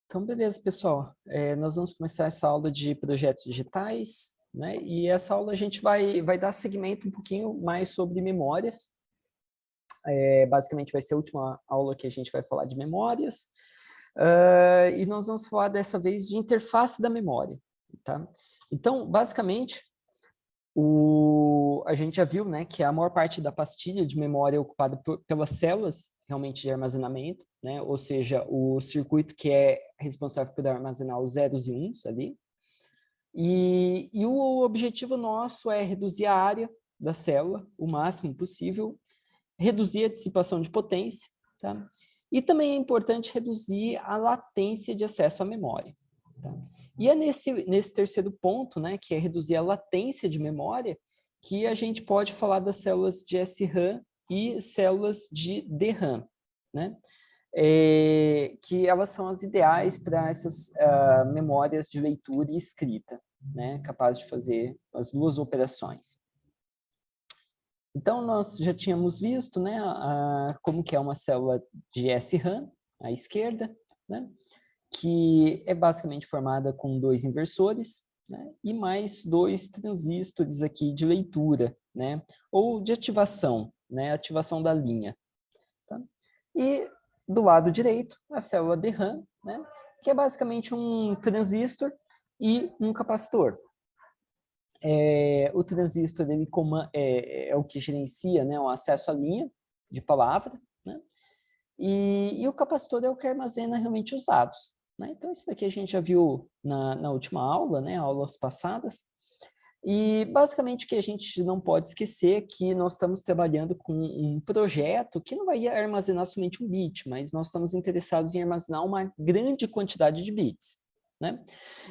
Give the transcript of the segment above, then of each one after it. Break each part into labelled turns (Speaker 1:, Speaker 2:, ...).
Speaker 1: Então, beleza, pessoal. Nós vamos começar essa aula de projetos digitais, né? E essa aula a gente vai dar seguimento um pouquinho mais sobre memórias. Basicamente vai ser a última aula que a gente vai falar de memórias. E nós vamos falar dessa vez de interface da memória, tá? Então, basicamente, a gente já viu, né, que a maior parte da pastilha de memória é ocupada pelas células realmente de armazenamento, né? Ou seja, o circuito que é responsável por armazenar os zeros e uns ali. E o objetivo nosso é reduzir a área da célula o máximo possível, reduzir a dissipação de potência, tá? E também é importante reduzir a latência de acesso à memória. Tá? E é nesse terceiro ponto, né, que é reduzir a latência de memória, que a gente pode falar das células de SRAM e células de DRAM, né? Que elas são as ideais para essas memórias de leitura e escrita, né? Capazes de fazer as duas operações. Então, nós já tínhamos visto, né, como que é uma célula de SRAM, à esquerda, né? Que é basicamente formada com dois inversores, né, e mais dois transistores aqui de leitura, né, ou de ativação, né, ativação da linha. Tá? E do lado direito, a célula DRAM, né, que é basicamente um transistor e um capacitor. O transistor ele é o que gerencia, né, o acesso à linha de palavra, né, e o capacitor é o que armazena realmente os dados. Né? Então, isso daqui a gente já viu na última aula, né, aulas passadas. E, basicamente, o que a gente não pode esquecer é que nós estamos trabalhando com um projeto que não vai armazenar somente um bit, mas nós estamos interessados em armazenar uma grande quantidade de bits. Né?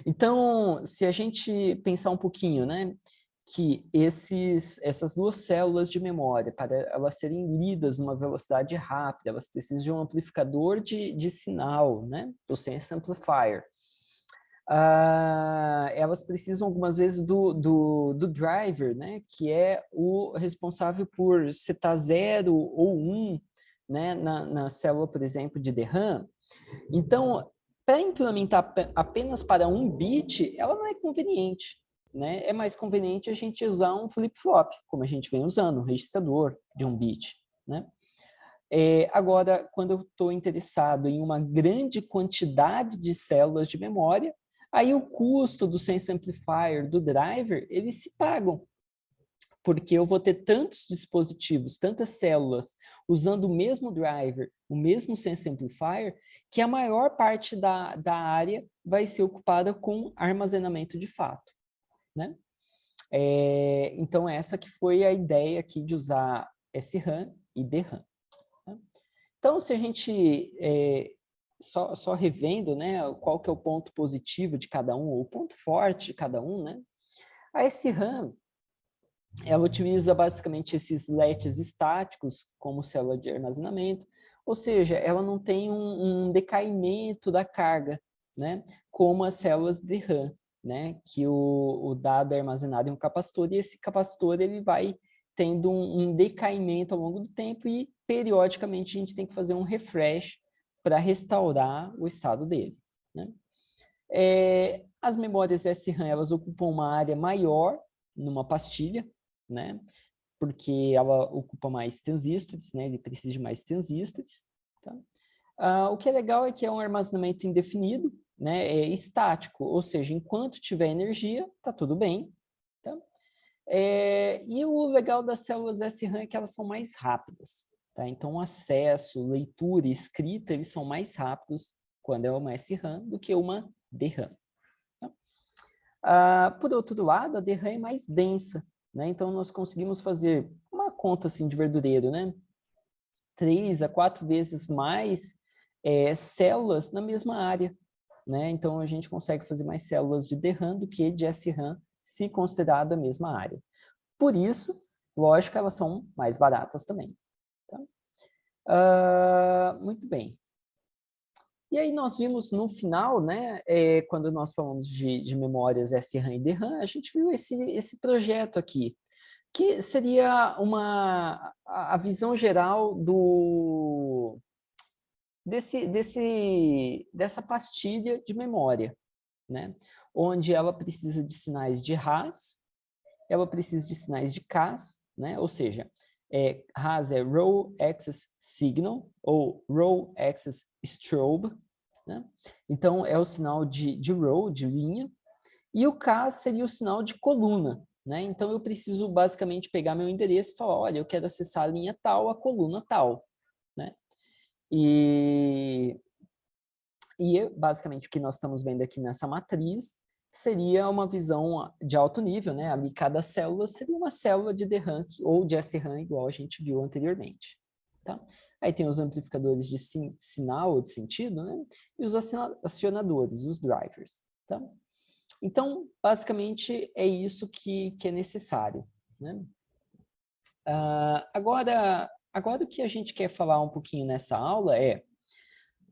Speaker 1: Então, se a gente pensar um pouquinho, né, que essas duas células de memória, para elas serem lidas numa velocidade rápida, elas precisam de um amplificador de sinal, né, do Sense Amplifier. Elas precisam algumas vezes do driver, né, que é o responsável por setar 0 ou 1, né, na célula, por exemplo, de DRAM. Então, para implementar apenas para um bit, ela não é conveniente. Né? É mais conveniente a gente usar um flip-flop, como a gente vem usando, um registrador de um bit. Né? Agora, quando eu estou interessado em uma grande quantidade de células de memória, aí o custo do Sense Amplifier, do driver, eles se pagam. Porque eu vou ter tantos dispositivos, tantas células, usando o mesmo driver, o mesmo Sense Amplifier, que a maior parte da área vai ser ocupada com armazenamento de fato. Né? Então, essa que foi a ideia aqui de usar SRAM e DRAM. Né? Então, se a gente, só revendo, né, qual que é o ponto positivo de cada um, ou o ponto forte de cada um, né? A SRAM, ela utiliza basicamente esses LEDs estáticos como célula de armazenamento, ou seja, ela não tem um decaimento da carga, né, como as células de RAM, né, que o dado é armazenado em um capacitor e esse capacitor ele vai tendo um decaimento ao longo do tempo e periodicamente a gente tem que fazer um refresh para restaurar o estado dele. Né? As memórias SRAM elas ocupam uma área maior numa pastilha, né? Porque ela ocupa mais transistores, né? Ele precisa de mais transistores. Tá? O que é legal é que é um armazenamento indefinido, né? É estático, ou seja, enquanto tiver energia, tá tudo bem. Tá? E o legal das células SRAM é que elas são mais rápidas. Tá? Então, o acesso, leitura e escrita, eles são mais rápidos quando é uma SRAM do que uma DRAM. Por outro lado, a DRAM é mais densa, né? Então, nós conseguimos fazer uma conta assim, de verdureiro, né? 3 a 4 vezes mais células na mesma área. Né? Então, a gente consegue fazer mais células de DRAM do que de SRAM, se considerado a mesma área. Por isso, lógico, elas são mais baratas também. Tá? Muito bem. E aí nós vimos no final, né, quando nós falamos de memórias SRAM e DRAM, a gente viu esse projeto aqui, que seria a visão geral dessa pastilha de memória, né? Onde ela precisa de sinais de RAS, ela precisa de sinais de CAS, né? Ou seja, RAS é Row Axis Signal, ou Row Axis Strobe, né? Então, é o sinal de row, de linha, e o CAS seria o sinal de coluna, né? Então, eu preciso basicamente pegar meu endereço e falar, olha, eu quero acessar a linha tal, a coluna tal, né? E basicamente o que nós estamos vendo aqui nessa matriz seria uma visão de alto nível, né? Ali cada célula seria uma célula de DRAM ou de SRAM, igual a gente viu anteriormente, tá? Aí tem os amplificadores de sinal ou de sentido, né? E os acionadores, os drivers, tá? Então, basicamente, é isso que é necessário, né? Agora, o que a gente quer falar um pouquinho nessa aula é: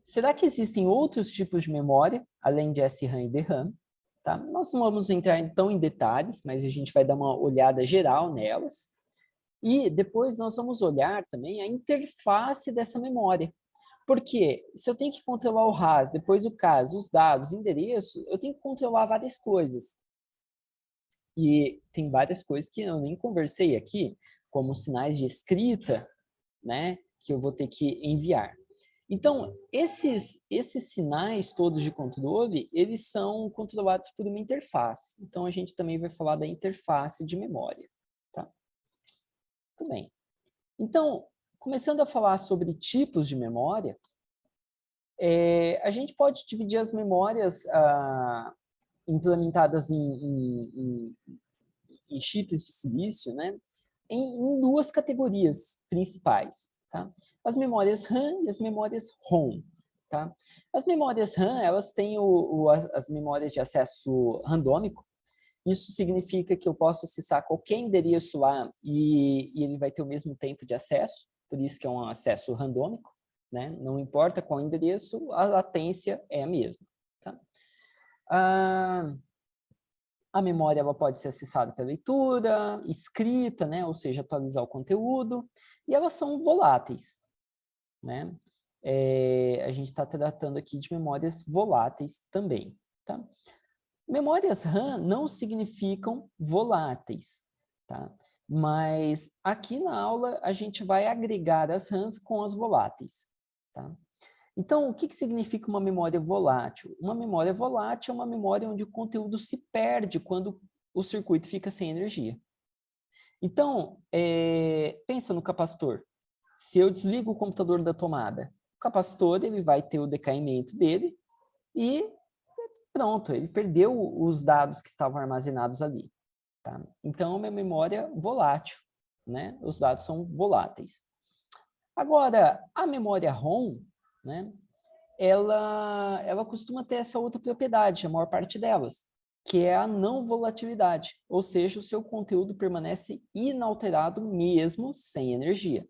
Speaker 1: será que existem outros tipos de memória, além de SRAM e DRAM? Tá? Nós não vamos entrar então em detalhes, mas a gente vai dar uma olhada geral nelas. E depois nós vamos olhar também a interface dessa memória. Porque se eu tenho que controlar o RAS, depois o CAS, os dados, o endereço, eu tenho que controlar várias coisas. E tem várias coisas que eu nem conversei aqui, como sinais de escrita, né, que eu vou ter que enviar. Então, esses sinais todos de controle, eles são controlados por uma interface. Então, a gente também vai falar da interface de memória. Tá? Muito bem. Então, começando a falar sobre tipos de memória, a gente pode dividir as memórias implementadas em chips de silício, né, em duas categorias principais. Tá? As memórias RAM e as memórias ROM. Tá? As memórias RAM, elas têm as memórias de acesso randômico. Isso significa que eu posso acessar qualquer endereço lá e ele vai ter o mesmo tempo de acesso, por isso que é um acesso randômico, né? Não importa qual endereço, a latência é a mesma. Tá? A memória ela pode ser acessada pela leitura, escrita, né? Ou seja, atualizar o conteúdo, e elas são voláteis, né? A gente está tratando aqui de memórias voláteis também. Tá? Memórias RAM não significam voláteis, tá? Mas aqui na aula a gente vai agregar as RAMs com as voláteis. Tá? Então, o que significa uma memória volátil? Uma memória volátil é uma memória onde o conteúdo se perde quando o circuito fica sem energia. Então, pensa no capacitor. Se eu desligo o computador da tomada, o capacitor ele vai ter o decaimento dele e pronto, ele perdeu os dados que estavam armazenados ali. Tá? Então, é uma memória volátil, né? Os dados são voláteis. Agora, a memória ROM, né? Ela costuma ter essa outra propriedade, a maior parte delas, que é a não volatilidade, ou seja, o seu conteúdo permanece inalterado mesmo sem energia.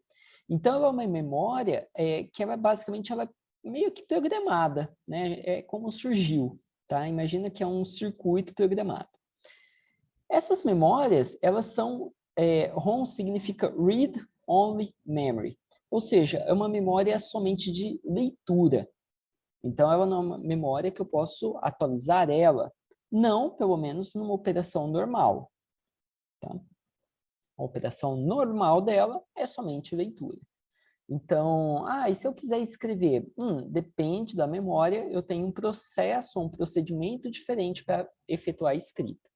Speaker 1: Então, ela é uma memória que ela basicamente ela é meio que programada, né? É como surgiu, tá? Imagina que é um circuito programado. Essas memórias, elas são, ROM significa Read Only Memory, ou seja, é uma memória somente de leitura. Então, ela não é uma memória que eu posso atualizar ela, não, pelo menos, numa operação normal. Tá? A operação normal dela é somente leitura. Então, e se eu quiser escrever? Depende da memória, eu tenho um processo, um procedimento diferente para efetuar a escrita.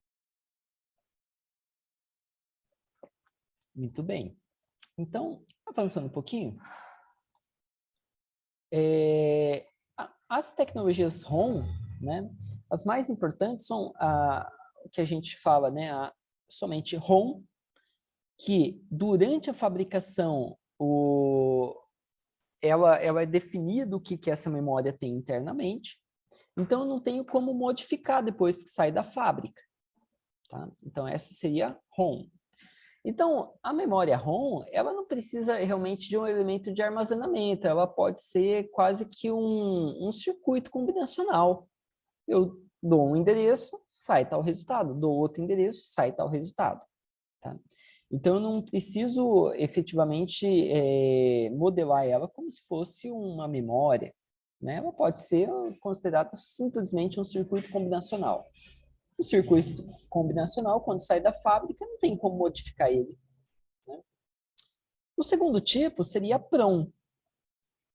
Speaker 1: Muito bem. Então, avançando um pouquinho, as tecnologias ROM, né, as mais importantes são o que a gente fala, né, somente ROM, que durante a fabricação ela é definido o que essa memória tem internamente, então eu não tenho como modificar depois que sai da fábrica. Tá? Então essa seria a ROM. Então, a memória ROM, ela não precisa realmente de um elemento de armazenamento, ela pode ser quase que um circuito combinacional. Eu dou um endereço, sai tal resultado, dou outro endereço, sai tal resultado. Tá? Então, eu não preciso efetivamente modelar ela como se fosse uma memória, né? Ela pode ser considerada simplesmente um circuito combinacional. O circuito combinacional, quando sai da fábrica, não tem como modificar ele, né? O segundo tipo seria a PROM.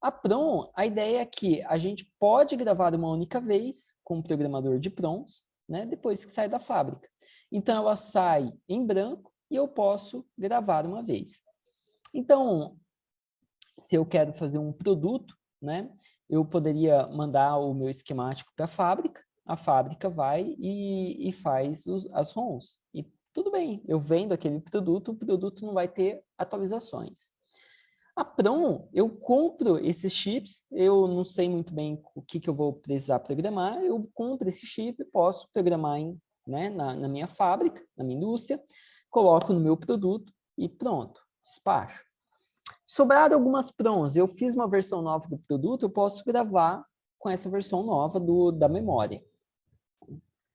Speaker 1: A PROM, a ideia é que a gente pode gravar uma única vez com o programador de PROMs, né, depois que sai da fábrica. Então, ela sai em branco e eu posso gravar uma vez. Então, se eu quero fazer um produto, né, eu poderia mandar o meu esquemático para a fábrica vai e faz as ROMs. E tudo bem, eu vendo aquele produto, o produto não vai ter atualizações. A PROM, eu compro esses chips, eu não sei muito bem o que eu vou precisar programar, eu compro esse chip, posso programar na minha fábrica, na minha indústria, coloco no meu produto e pronto, despacho. Sobraram algumas PROMs, eu fiz uma versão nova do produto, eu posso gravar com essa versão nova da memória.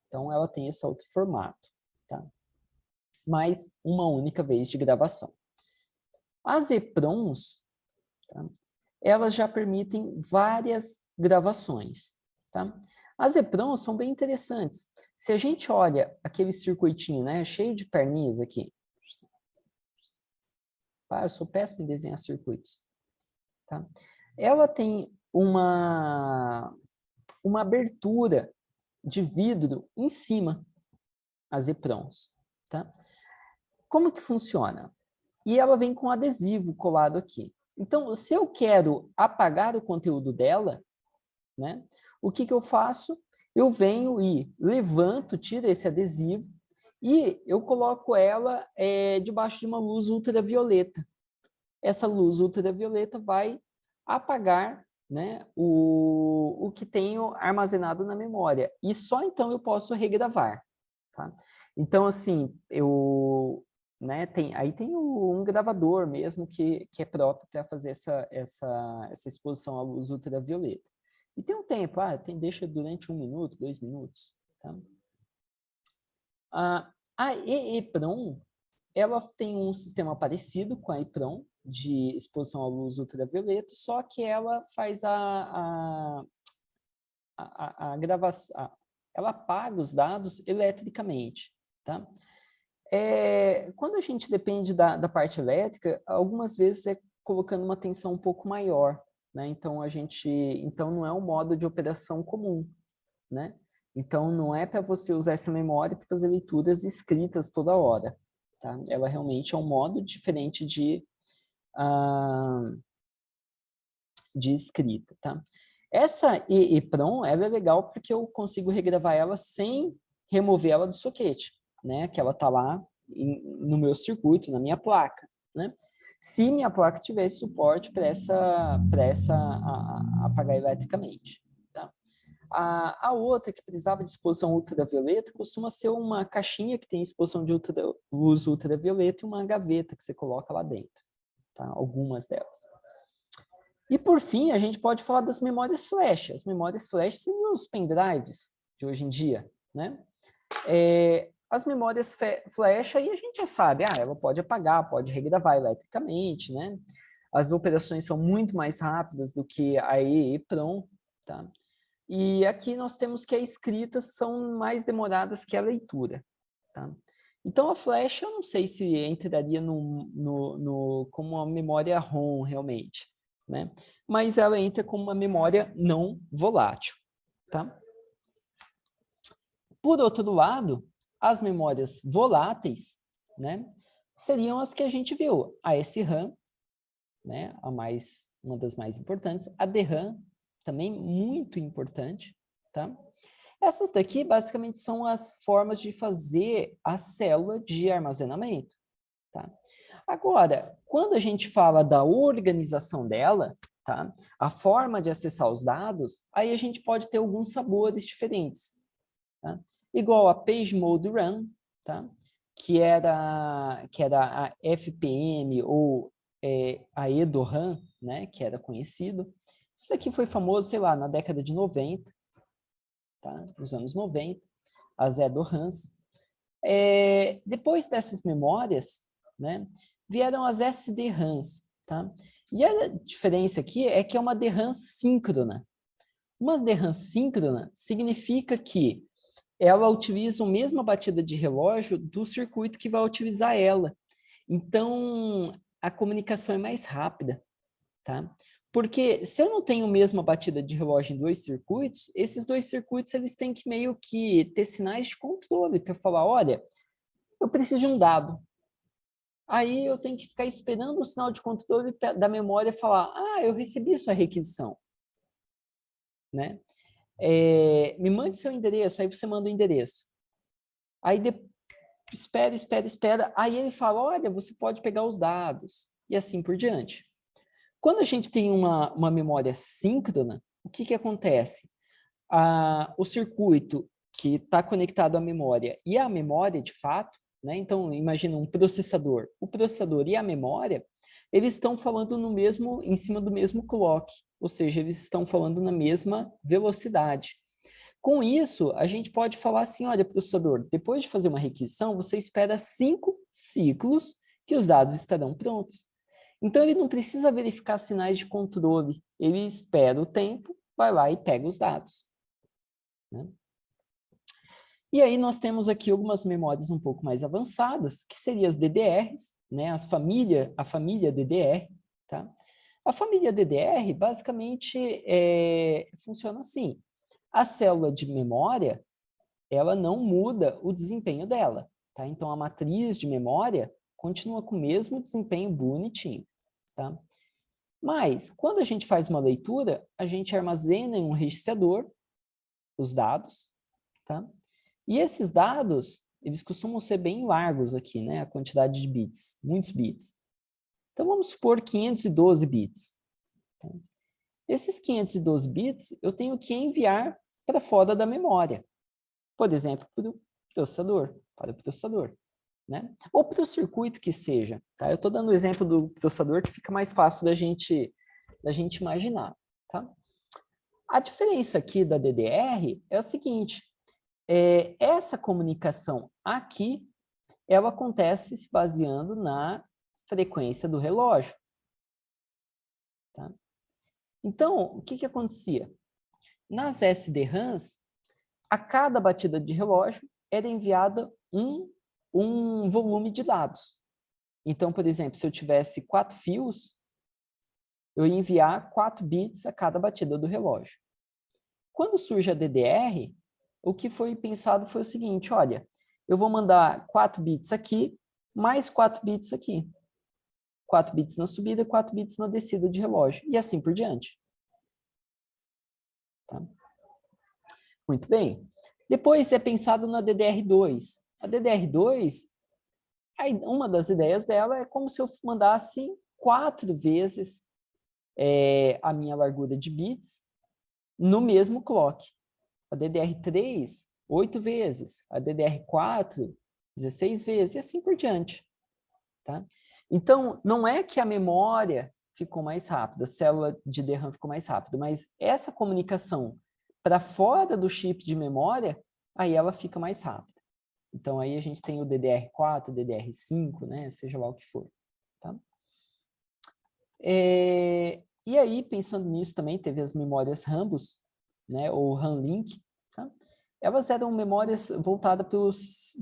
Speaker 1: Então, ela tem esse outro formato, tá? Mais uma única vez de gravação. As EPROMs, tá? Elas já permitem várias gravações, tá? As EPROMs são bem interessantes. Se a gente olha aquele circuitinho, né, cheio de perninhas aqui. Eu sou péssimo em desenhar circuitos, tá? Ela tem uma abertura de vidro em cima, as EPROMs, tá? Como que funciona? E ela vem com adesivo colado aqui. Então, se eu quero apagar o conteúdo dela, né, o que eu faço? Eu venho e levanto, tiro esse adesivo e eu coloco ela debaixo de uma luz ultravioleta. Essa luz ultravioleta vai apagar, né, o que tenho armazenado na memória. E só então eu posso regravar. Tá? Então, assim, aí tem um gravador mesmo que é próprio para fazer essa exposição à luz ultravioleta. E tem um tempo, deixa durante 1 minuto, 2 minutos. Tá? A EEPROM, ela tem um sistema parecido com a EEPROM, de exposição à luz ultravioleta, só que ela faz a gravação, ela apaga os dados eletricamente, tá? Quando a gente depende da parte elétrica, algumas vezes é colocando uma tensão um pouco maior, né? Então não é um modo de operação comum, né? Então não é para você usar essa memória para fazer leituras escritas toda hora, tá? Ela realmente é um modo diferente de escrita, tá? Essa EEPROM, ela é legal porque eu consigo regravar ela sem remover ela do soquete, né? Que ela tá lá no meu circuito, na minha placa, né? Se minha placa tivesse suporte para apagar eletricamente, tá? A outra que precisava de exposição ultravioleta costuma ser uma caixinha que tem exposição de luz ultravioleta e uma gaveta que você coloca lá dentro, tá? Algumas delas. E, por fim, a gente pode falar das memórias flash. As memórias flash seriam os pendrives de hoje em dia, né? As memórias flash, aí a gente já sabe, ela pode apagar, pode regravar eletricamente, né? As operações são muito mais rápidas do que a EEPROM, tá? E aqui nós temos que as escritas são mais demoradas que a leitura, tá? Então, a flash, eu não sei se entraria como uma memória ROM, realmente, né? Mas ela entra como uma memória não volátil, tá? Por outro lado, as memórias voláteis, né, seriam as que a gente viu, a SRAM, né, uma das mais importantes, a DRAM, também muito importante, tá? Essas daqui, basicamente, são as formas de fazer a célula de armazenamento, tá? Agora, quando a gente fala da organização dela, tá? A forma de acessar os dados, aí a gente pode ter alguns sabores diferentes, tá? Igual a Page Mode Run, tá? Que era a FPM ou a EDORAM, né? Que era conhecido. Isso daqui foi famoso, sei lá, na década de 90, tá? Nos anos 90, as EDORAMs. Depois dessas memórias, né? Vieram as SDRAMs, tá? E a diferença aqui é que é uma DRAM síncrona. Uma DRAM síncrona significa que ela utiliza a mesma batida de relógio do circuito que vai utilizar ela. Então, a comunicação é mais rápida, tá? Porque se eu não tenho a mesma batida de relógio em dois circuitos, esses dois circuitos eles têm que meio que ter sinais de controle para falar, olha, eu preciso de um dado. Aí eu tenho que ficar esperando o sinal de controle da memória falar, ah, eu recebi sua requisição, né? Me mande seu endereço, aí você manda o endereço. Aí espera, aí ele fala, olha, você pode pegar os dados, e assim por diante. Quando a gente tem uma memória síncrona, o que acontece? O circuito que está conectado à memória e a memória, de fato, né? Então, imagina um processador. O processador e a memória, eles estão falando em cima do mesmo clock, ou seja, eles estão falando na mesma velocidade. Com isso, a gente pode falar assim, olha, processador, depois de fazer uma requisição, você espera 5 ciclos que os dados estarão prontos. Então, ele não precisa verificar sinais de controle, ele espera o tempo, vai lá e pega os dados, né? E aí nós temos aqui algumas memórias um pouco mais avançadas, que seriam as DDRs, né? A família DDR, tá? A família DDR, basicamente, funciona assim. A célula de memória, ela não muda o desempenho dela, tá? Então, a matriz de memória continua com o mesmo desempenho bonitinho, tá? Mas, quando a gente faz uma leitura, a gente armazena em um registrador os dados, tá? E esses dados, eles costumam ser bem largos aqui, né? A quantidade de bits, muitos bits. Então, vamos supor 512 bits. Tá? Esses 512 bits, eu tenho que enviar para fora da memória. Por exemplo, para o processador, né? Ou para o circuito que seja, tá? Eu estou dando o exemplo do processador que fica mais fácil da gente imaginar, tá? A diferença aqui da DDR é o seguinte, essa comunicação aqui, ela acontece se baseando na frequência do relógio, tá? Então, o que acontecia? Nas SDRAMs, a cada batida de relógio era enviada um volume de dados. Então, por exemplo, se eu tivesse 4 fios, eu ia enviar 4 bits a cada batida do relógio. Quando surge a DDR, o que foi pensado foi o seguinte, olha, eu vou mandar 4 bits aqui, mais 4 bits aqui. 4 bits na subida, 4 bits na descida de relógio, e assim por diante. Tá? Muito bem. Depois é pensado na DDR2. A DDR2, uma das ideias dela é como se eu mandasse 4 vezes a minha largura de bits no mesmo clock. A DDR3, 8 vezes. A DDR4, 16 vezes, e assim por diante. Tá? Então, não é que a memória ficou mais rápida, a célula de DRAM ficou mais rápida, mas essa comunicação para fora do chip de memória, aí ela fica mais rápida. Então, aí a gente tem o DDR4, DDR5, né? Seja lá o que for. Tá? E aí, pensando nisso também, teve as memórias Rambus, né? Ou RAM-Link. Tá? Elas eram memórias voltadas para o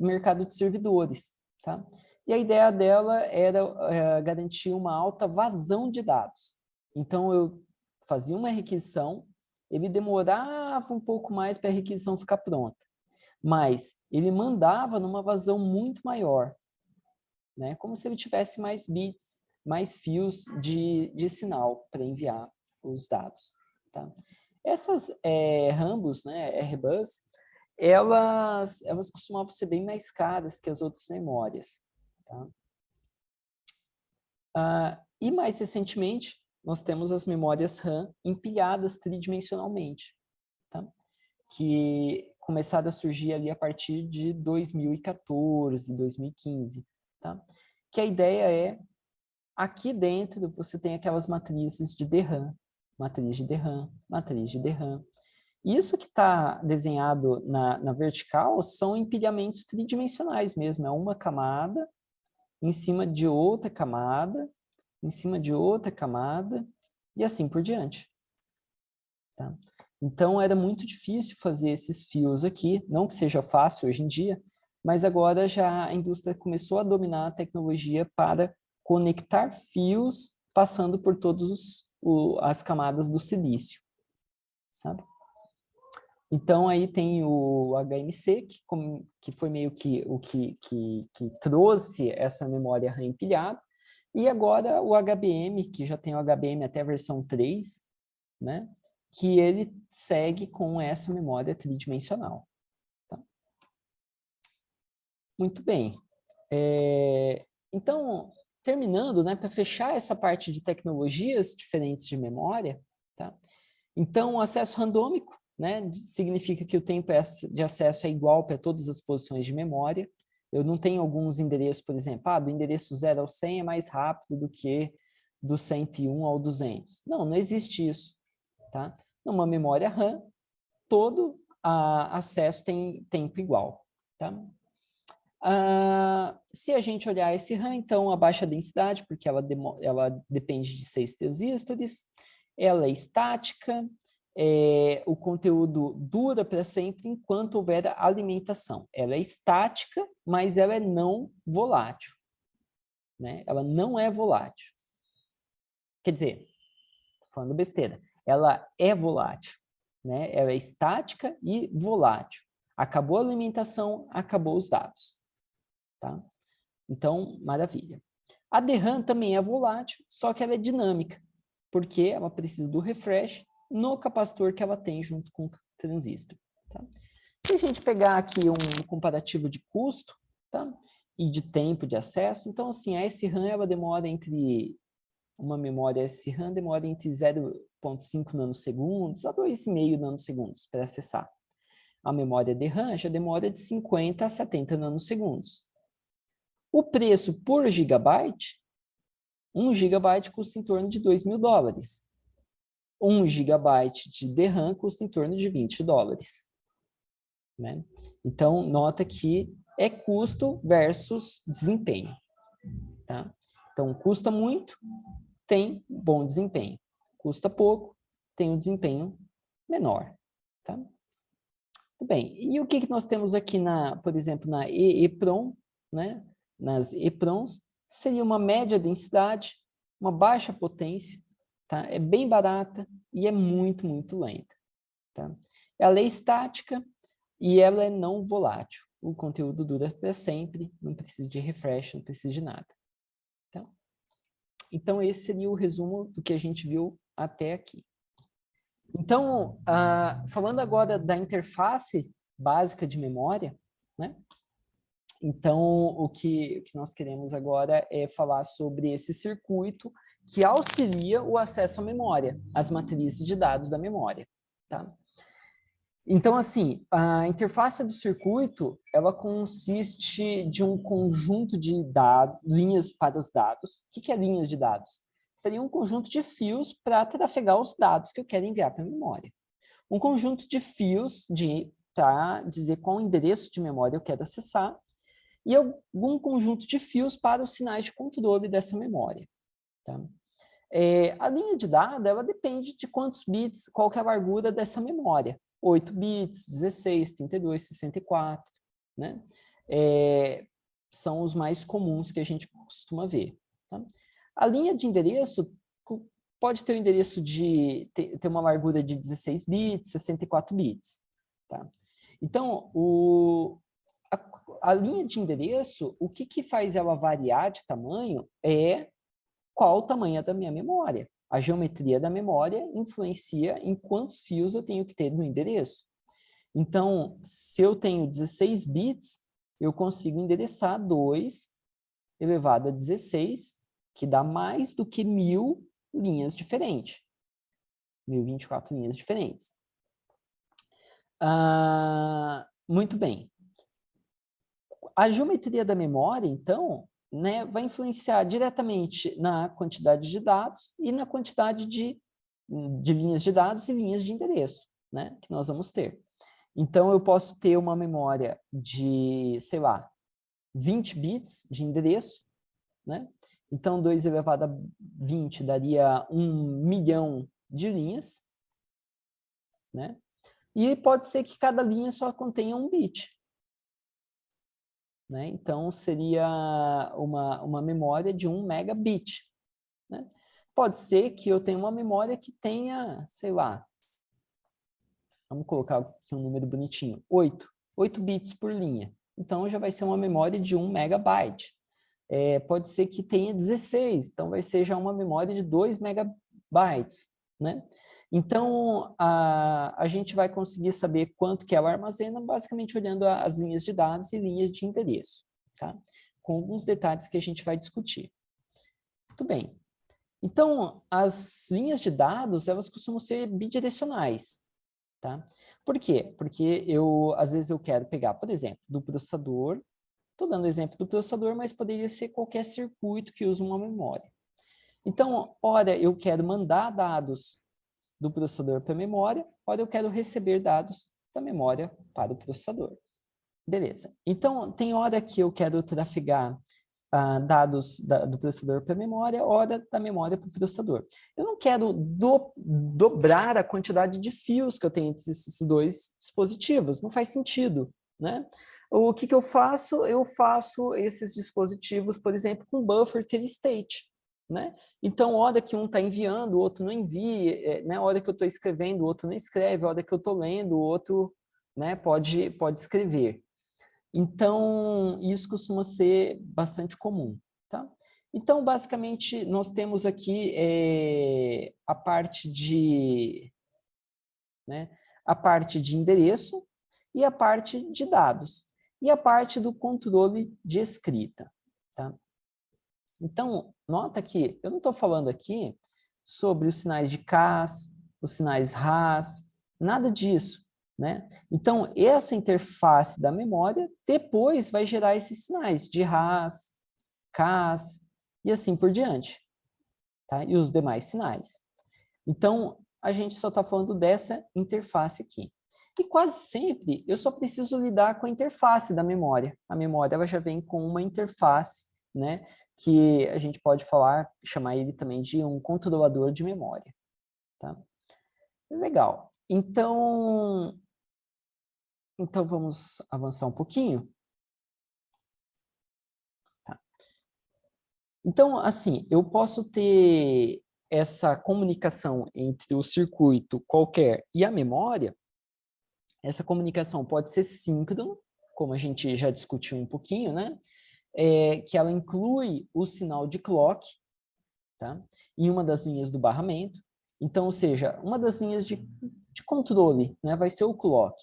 Speaker 1: mercado de servidores. Tá? E a ideia dela era garantir uma alta vazão de dados. Então, eu fazia uma requisição, ele demorava um pouco mais para a requisição ficar pronta, mas ele mandava numa vazão muito maior, né? Como se ele tivesse mais bits, mais fios de sinal para enviar os dados. Tá? Essas Rambus, né, RBus, elas costumavam ser bem mais caras que as outras memórias. Tá? E mais recentemente, nós temos as memórias RAM empilhadas tridimensionalmente, tá? Que começaram a surgir ali a partir de 2014, 2015. Tá? Que a ideia é, aqui dentro você tem aquelas matrizes de DRAM, matriz de DRAM, matriz de DRAM. Isso que está desenhado na vertical são empilhamentos tridimensionais mesmo, é uma camada em cima de outra camada, em cima de outra camada, e assim por diante. Tá? Então, era muito difícil fazer esses fios aqui, não que seja fácil hoje em dia, mas agora já a indústria começou a dominar a tecnologia para conectar fios passando por todas as camadas do silício, sabe? Então, aí tem o HMC, que foi meio que o que trouxe essa memória RAM empilhada, e agora o HBM, que já tem o HBM até a versão 3, né? Que ele segue com essa memória tridimensional. Tá? Muito bem. Então, terminando, né, para fechar essa parte de tecnologias diferentes de memória, tá? Então, o acesso randômico, né, significa que o tempo de acesso é igual para todas as posições de memória. Eu não tenho alguns endereços, por exemplo, do endereço 0 ao 100 é mais rápido do que do 101 ao 200. Não existe isso. Tá? Numa memória RAM, todo acesso tem tempo igual. Tá? Se a gente olhar esse RAM, então, a baixa densidade, porque ela depende de 6 transistores, ela é estática, o conteúdo dura para sempre enquanto houver alimentação. Ela é estática, mas ela é não volátil. Né? Ela não é volátil. Quer dizer, falando besteira, ela é volátil. Né? Ela é estática e volátil. Acabou a alimentação, acabou os dados. Tá? Então, maravilha. A DRAM também é volátil, só que ela é dinâmica, porque ela precisa do refresh no capacitor que ela tem junto com o transistor. Tá? Se a gente pegar aqui um comparativo de custo, tá? E de tempo de acesso, então assim, a SRAM ela demora entre, uma memória SRAM demora entre 0,5 nanossegundos a 2,5 nanossegundos para acessar. A memória DRAM já demora de 50 a 70 nanossegundos. O preço por gigabyte, 1 gigabyte custa em torno de $2.000. 1 gigabyte de DRAM custa em torno de $20. Né? Então, nota que é custo versus desempenho. Tá? Então, custa muito, tem bom desempenho. Custa pouco, tem um desempenho menor. Tá? Muito bem. E o que nós temos aqui, por exemplo, na EEPROM, né? Nas EPROMs, seria uma média densidade, uma baixa potência, tá? É bem barata e é muito, muito lenta. Tá? Ela é estática e ela é não volátil. O conteúdo dura para sempre, não precisa de refresh, não precisa de nada. Tá? Então, esse seria o resumo do que a gente viu até aqui. Então, falando agora da interface básica de memória, né? Então, o que nós queremos agora é falar sobre esse circuito que auxilia o acesso à memória, às matrizes de dados da memória. Tá? Então, assim, a interface do circuito, ela consiste de um conjunto de linhas para os dados. O que é linhas de dados? Seria um conjunto de fios para trafegar os dados que eu quero enviar para a memória. Um conjunto de fios para dizer qual endereço de memória eu quero acessar e algum conjunto de fios para os sinais de controle dessa memória. Tá? A linha de dados, ela depende de quantos bits, qual que é a largura dessa memória. 8 bits, 16, 32, 64, né? São os mais comuns que a gente costuma ver. Tá? A linha de endereço pode ter um endereço ter uma largura de 16 bits, 64 bits. Tá? Então, a linha de endereço, o que faz ela variar de tamanho é qual o tamanho da minha memória. A geometria da memória influencia em quantos fios eu tenho que ter no endereço. Então, se eu tenho 16 bits, eu consigo endereçar 2 elevado a 16, que dá mais do que 1.000 linhas diferentes. 1.024 linhas diferentes. Muito bem. A geometria da memória, então, né, vai influenciar diretamente na quantidade de dados e na quantidade de linhas de dados e linhas de endereço, né, que nós vamos ter. Então, eu posso ter uma memória de, sei lá, 20 bits de endereço né? Então, 2 elevado a 20 daria 1 milhão de linhas, né? E pode ser que cada linha só contenha 1 bit, né? Então, seria uma memória de 1 megabit, né? Pode ser que eu tenha uma memória que tenha, sei lá, vamos colocar aqui um número bonitinho, 8 bits por linha. Então, já vai ser uma memória de 1 megabyte. Pode ser que tenha 16, então vai ser já uma memória de 2 megabytes, né? Então, a gente vai conseguir saber quanto que ela armazena, basicamente olhando as linhas de dados e linhas de endereço, tá? Com alguns detalhes que a gente vai discutir. Muito bem. Então, as linhas de dados, elas costumam ser bidirecionais, tá? Por quê? Porque às vezes eu quero pegar, por exemplo, do processador. Estou dando exemplo do processador, mas poderia ser qualquer circuito que use uma memória. Então, ora eu quero mandar dados do processador para a memória, ora eu quero receber dados da memória para o processador. Beleza. Então, tem hora que eu quero trafegar dados do processador para a memória, hora da memória para o processador. Eu não quero dobrar a quantidade de fios que eu tenho entre esses dois dispositivos, não faz sentido, né? O que eu faço? Eu faço esses dispositivos, por exemplo, com buffer steady-state, né? Então, hora que um está enviando, o outro não envia, né? Hora que eu estou escrevendo, o outro não escreve, hora que eu estou lendo, o outro, né, pode escrever. Então, isso costuma ser bastante comum, tá? Então, basicamente, nós temos aqui a parte de endereço e a parte de dados e a parte do controle de escrita, tá? Então, nota que eu não estou falando aqui sobre os sinais de CAS, os sinais RAS, nada disso, né? Então, essa interface da memória depois vai gerar esses sinais de RAS, CAS e assim por diante, tá? E os demais sinais. Então, a gente só está falando dessa interface aqui. E quase sempre eu só preciso lidar com a interface da memória. A memória ela já vem com uma interface, né? Que a gente pode chamar ele também de um controlador de memória. Tá? Legal. Então vamos avançar um pouquinho. Tá. Então, assim, eu posso ter essa comunicação entre o circuito qualquer e a memória. Essa comunicação pode ser síncrona, como a gente já discutiu um pouquinho, né? Que ela inclui o sinal de clock, tá? Em uma das linhas do barramento. Então, ou seja, uma das linhas de controle, né, vai ser o clock.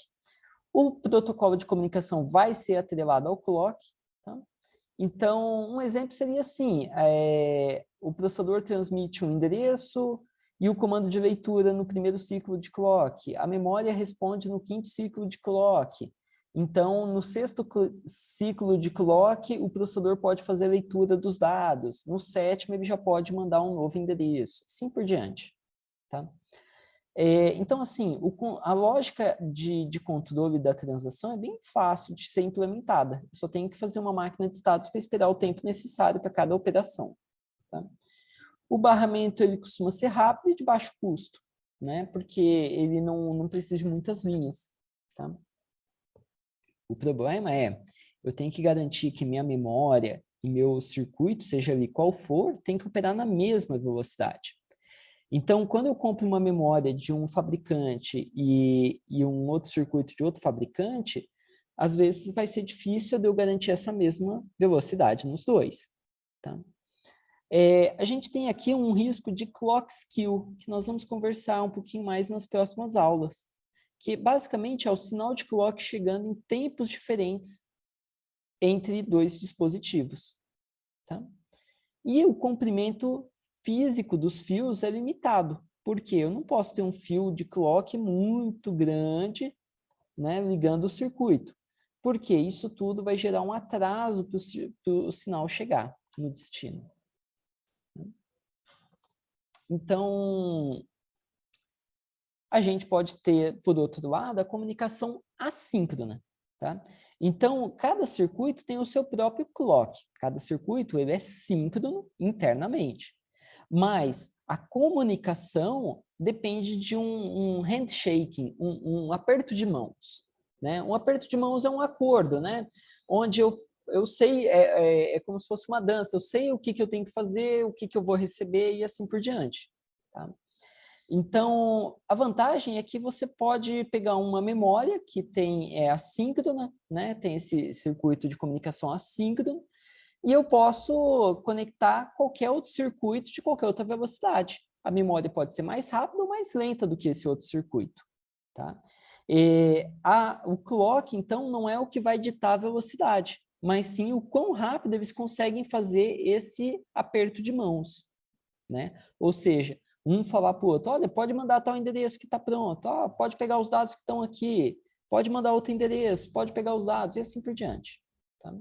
Speaker 1: O protocolo de comunicação vai ser atrelado ao clock. Tá? Então, um exemplo seria assim, o processador transmite um endereço e o comando de leitura no primeiro ciclo de clock. A memória responde no quinto ciclo de clock. Então, no sexto ciclo de clock, o processador pode fazer a leitura dos dados. No sétimo, ele já pode mandar um novo endereço. Assim por diante. Tá? Então, assim, a lógica de controle da transação é bem fácil de ser implementada. Eu só tenho que fazer uma máquina de estados para esperar o tempo necessário para cada operação. Tá? O barramento ele costuma ser rápido e de baixo custo, né? Porque ele não precisa de muitas linhas. Tá? O problema eu tenho que garantir que minha memória e meu circuito, seja ali qual for, tem que operar na mesma velocidade. Então, quando eu compro uma memória de um fabricante e um outro circuito de outro fabricante, às vezes vai ser difícil de eu garantir essa mesma velocidade nos dois. Tá? A gente tem aqui um risco de clock skew, que nós vamos conversar um pouquinho mais nas próximas aulas, que basicamente é o sinal de clock chegando em tempos diferentes entre dois dispositivos. Tá? E o comprimento físico dos fios é limitado, porque eu não posso ter um fio de clock muito grande, né, ligando o circuito, porque isso tudo vai gerar um atraso para o sinal chegar no destino. Então, a gente pode ter, por outro lado, a comunicação assíncrona. Tá? Então, cada circuito tem o seu próprio clock. Cada circuito ele é síncrono internamente. Mas a comunicação depende de um handshake, um aperto de mãos. Né? Um aperto de mãos é um acordo, né? Onde eu sei, é como se fosse uma dança, eu sei o que eu tenho que fazer, o que eu vou receber e assim por diante. Tá? Então, a vantagem é que você pode pegar uma memória que tem assíncrona, né? Tem esse circuito de comunicação assíncrono, e eu posso conectar qualquer outro circuito de qualquer outra velocidade. A memória pode ser mais rápida ou mais lenta do que esse outro circuito. Tá? O clock, então, não é o que vai ditar a velocidade, mas sim o quão rápido eles conseguem fazer esse aperto de mãos. Né? Ou seja, um falar para o outro, olha, pode mandar tal endereço que está pronto, pode pegar os dados que estão aqui, pode mandar outro endereço, pode pegar os dados, e assim por diante. Tá?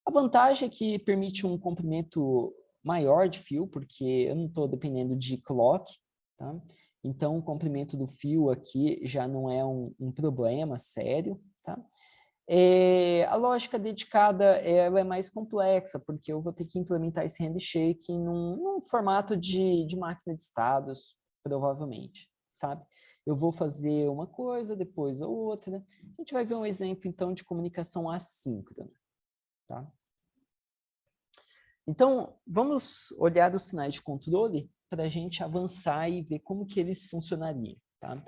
Speaker 1: A vantagem é que permite um comprimento maior de fio, porque eu não estou dependendo de clock, tá? Então, o comprimento do fio aqui já não é um problema sério, tá? A lógica dedicada ela é mais complexa, porque eu vou ter que implementar esse handshake num formato de máquina de estados, provavelmente, sabe? Eu vou fazer uma coisa, depois outra. A gente vai ver um exemplo, então, de comunicação assíncrona. Tá? Então, vamos olhar os sinais de controle para a gente avançar e ver como que eles funcionariam. Tá?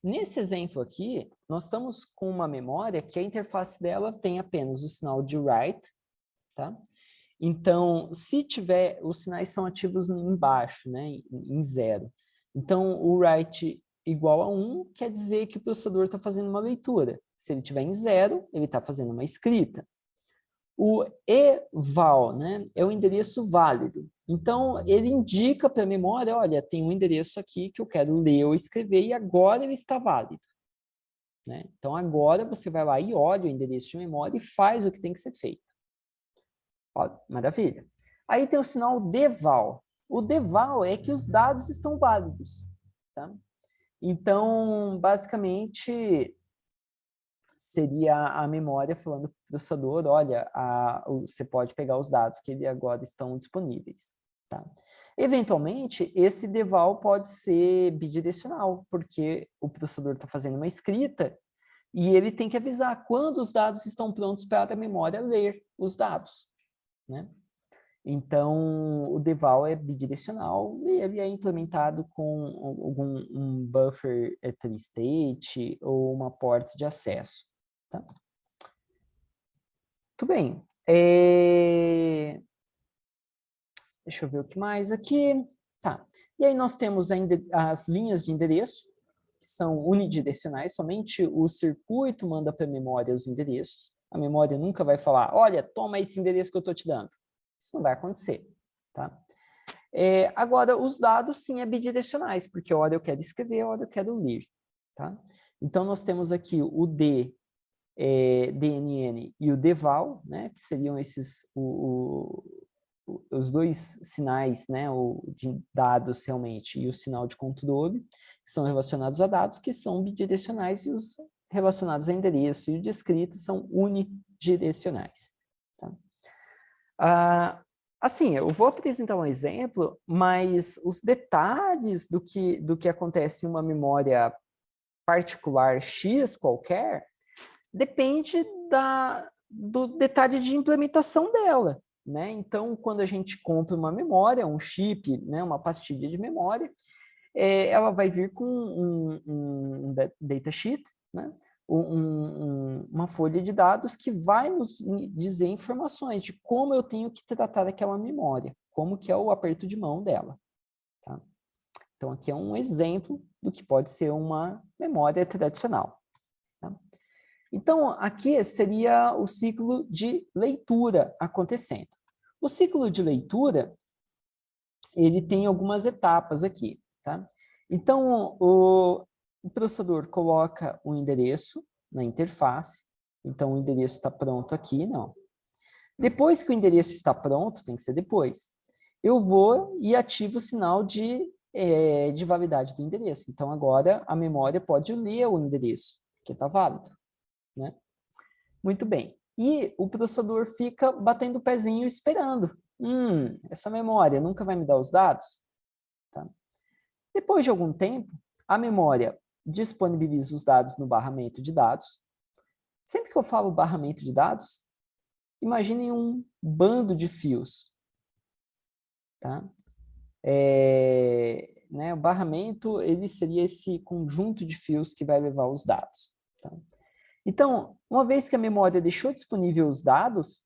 Speaker 1: Nesse exemplo aqui, nós estamos com uma memória que a interface dela tem apenas o sinal de write. Tá? Então, se tiver, os sinais são ativos embaixo, né, em 0. Então, o write igual a 1 quer dizer que o processador está fazendo uma leitura. Se ele estiver em 0, ele está fazendo uma escrita. O eval, né, é o endereço válido. Então, ele indica para a memória, olha, tem um endereço aqui que eu quero ler ou escrever e agora ele está válido. Né? Então, agora você vai lá e olha o endereço de memória e faz o que tem que ser feito. Ó, maravilha. Aí tem o sinal deval. O deval é que os dados estão válidos. Tá? Então, basicamente, seria a memória falando para o processador, olha, você pode pegar os dados que ele agora estão disponíveis. Tá? Eventualmente, esse deval pode ser bidirecional, porque o processador está fazendo uma escrita e ele tem que avisar quando os dados estão prontos para a memória ler os dados. Né? Então, o deval é bidirecional e ele é implementado com um buffer tri-state ou uma porta de acesso. Tá? Muito bem. Deixa eu ver o que mais aqui. Tá. E aí nós temos as linhas de endereço, que são unidirecionais, somente o circuito manda para a memória os endereços. A memória nunca vai falar, olha, toma esse endereço que eu estou te dando. Isso não vai acontecer. Tá? Agora, os dados, sim, é bidirecionais, porque hora eu quero escrever, hora eu quero ler. Tá? Então, nós temos aqui o DNN e o deval, né, que seriam esses os dois sinais, né, de dados realmente e o sinal de controle, que são relacionados a dados, que são bidirecionais, e os relacionados a endereço e o de escrita são unidirecionais. Tá? Assim, eu vou apresentar um exemplo, mas os detalhes do que acontece em uma memória particular X qualquer depende do detalhe de implementação dela. Né? Então, quando a gente compra uma memória, um chip, né, uma pastilha de memória, ela vai vir com um datasheet, né? Uma folha de dados que vai nos dizer informações de como eu tenho que tratar aquela memória, como que é o aperto de mão dela. Tá? Então, aqui é um exemplo do que pode ser uma memória tradicional. Tá? Então, aqui seria o ciclo de leitura acontecendo. O ciclo de leitura, ele tem algumas etapas aqui, tá? Então, o processador coloca o endereço na interface, então o endereço está pronto aqui, não. Depois que o endereço está pronto, tem que ser depois, eu vou e ativo o sinal de validade do endereço. Então, agora a memória pode ler o endereço, que está válido. Né? Muito bem. E o processador fica batendo o pezinho esperando. Essa memória nunca vai me dar os dados? Tá? Depois de algum tempo, a memória disponibiliza os dados no barramento de dados. Sempre que eu falo barramento de dados, imaginem um bando de fios. Tá? O barramento ele seria esse conjunto de fios que vai levar os dados. Tá? Então, uma vez que a memória deixou disponível os dados,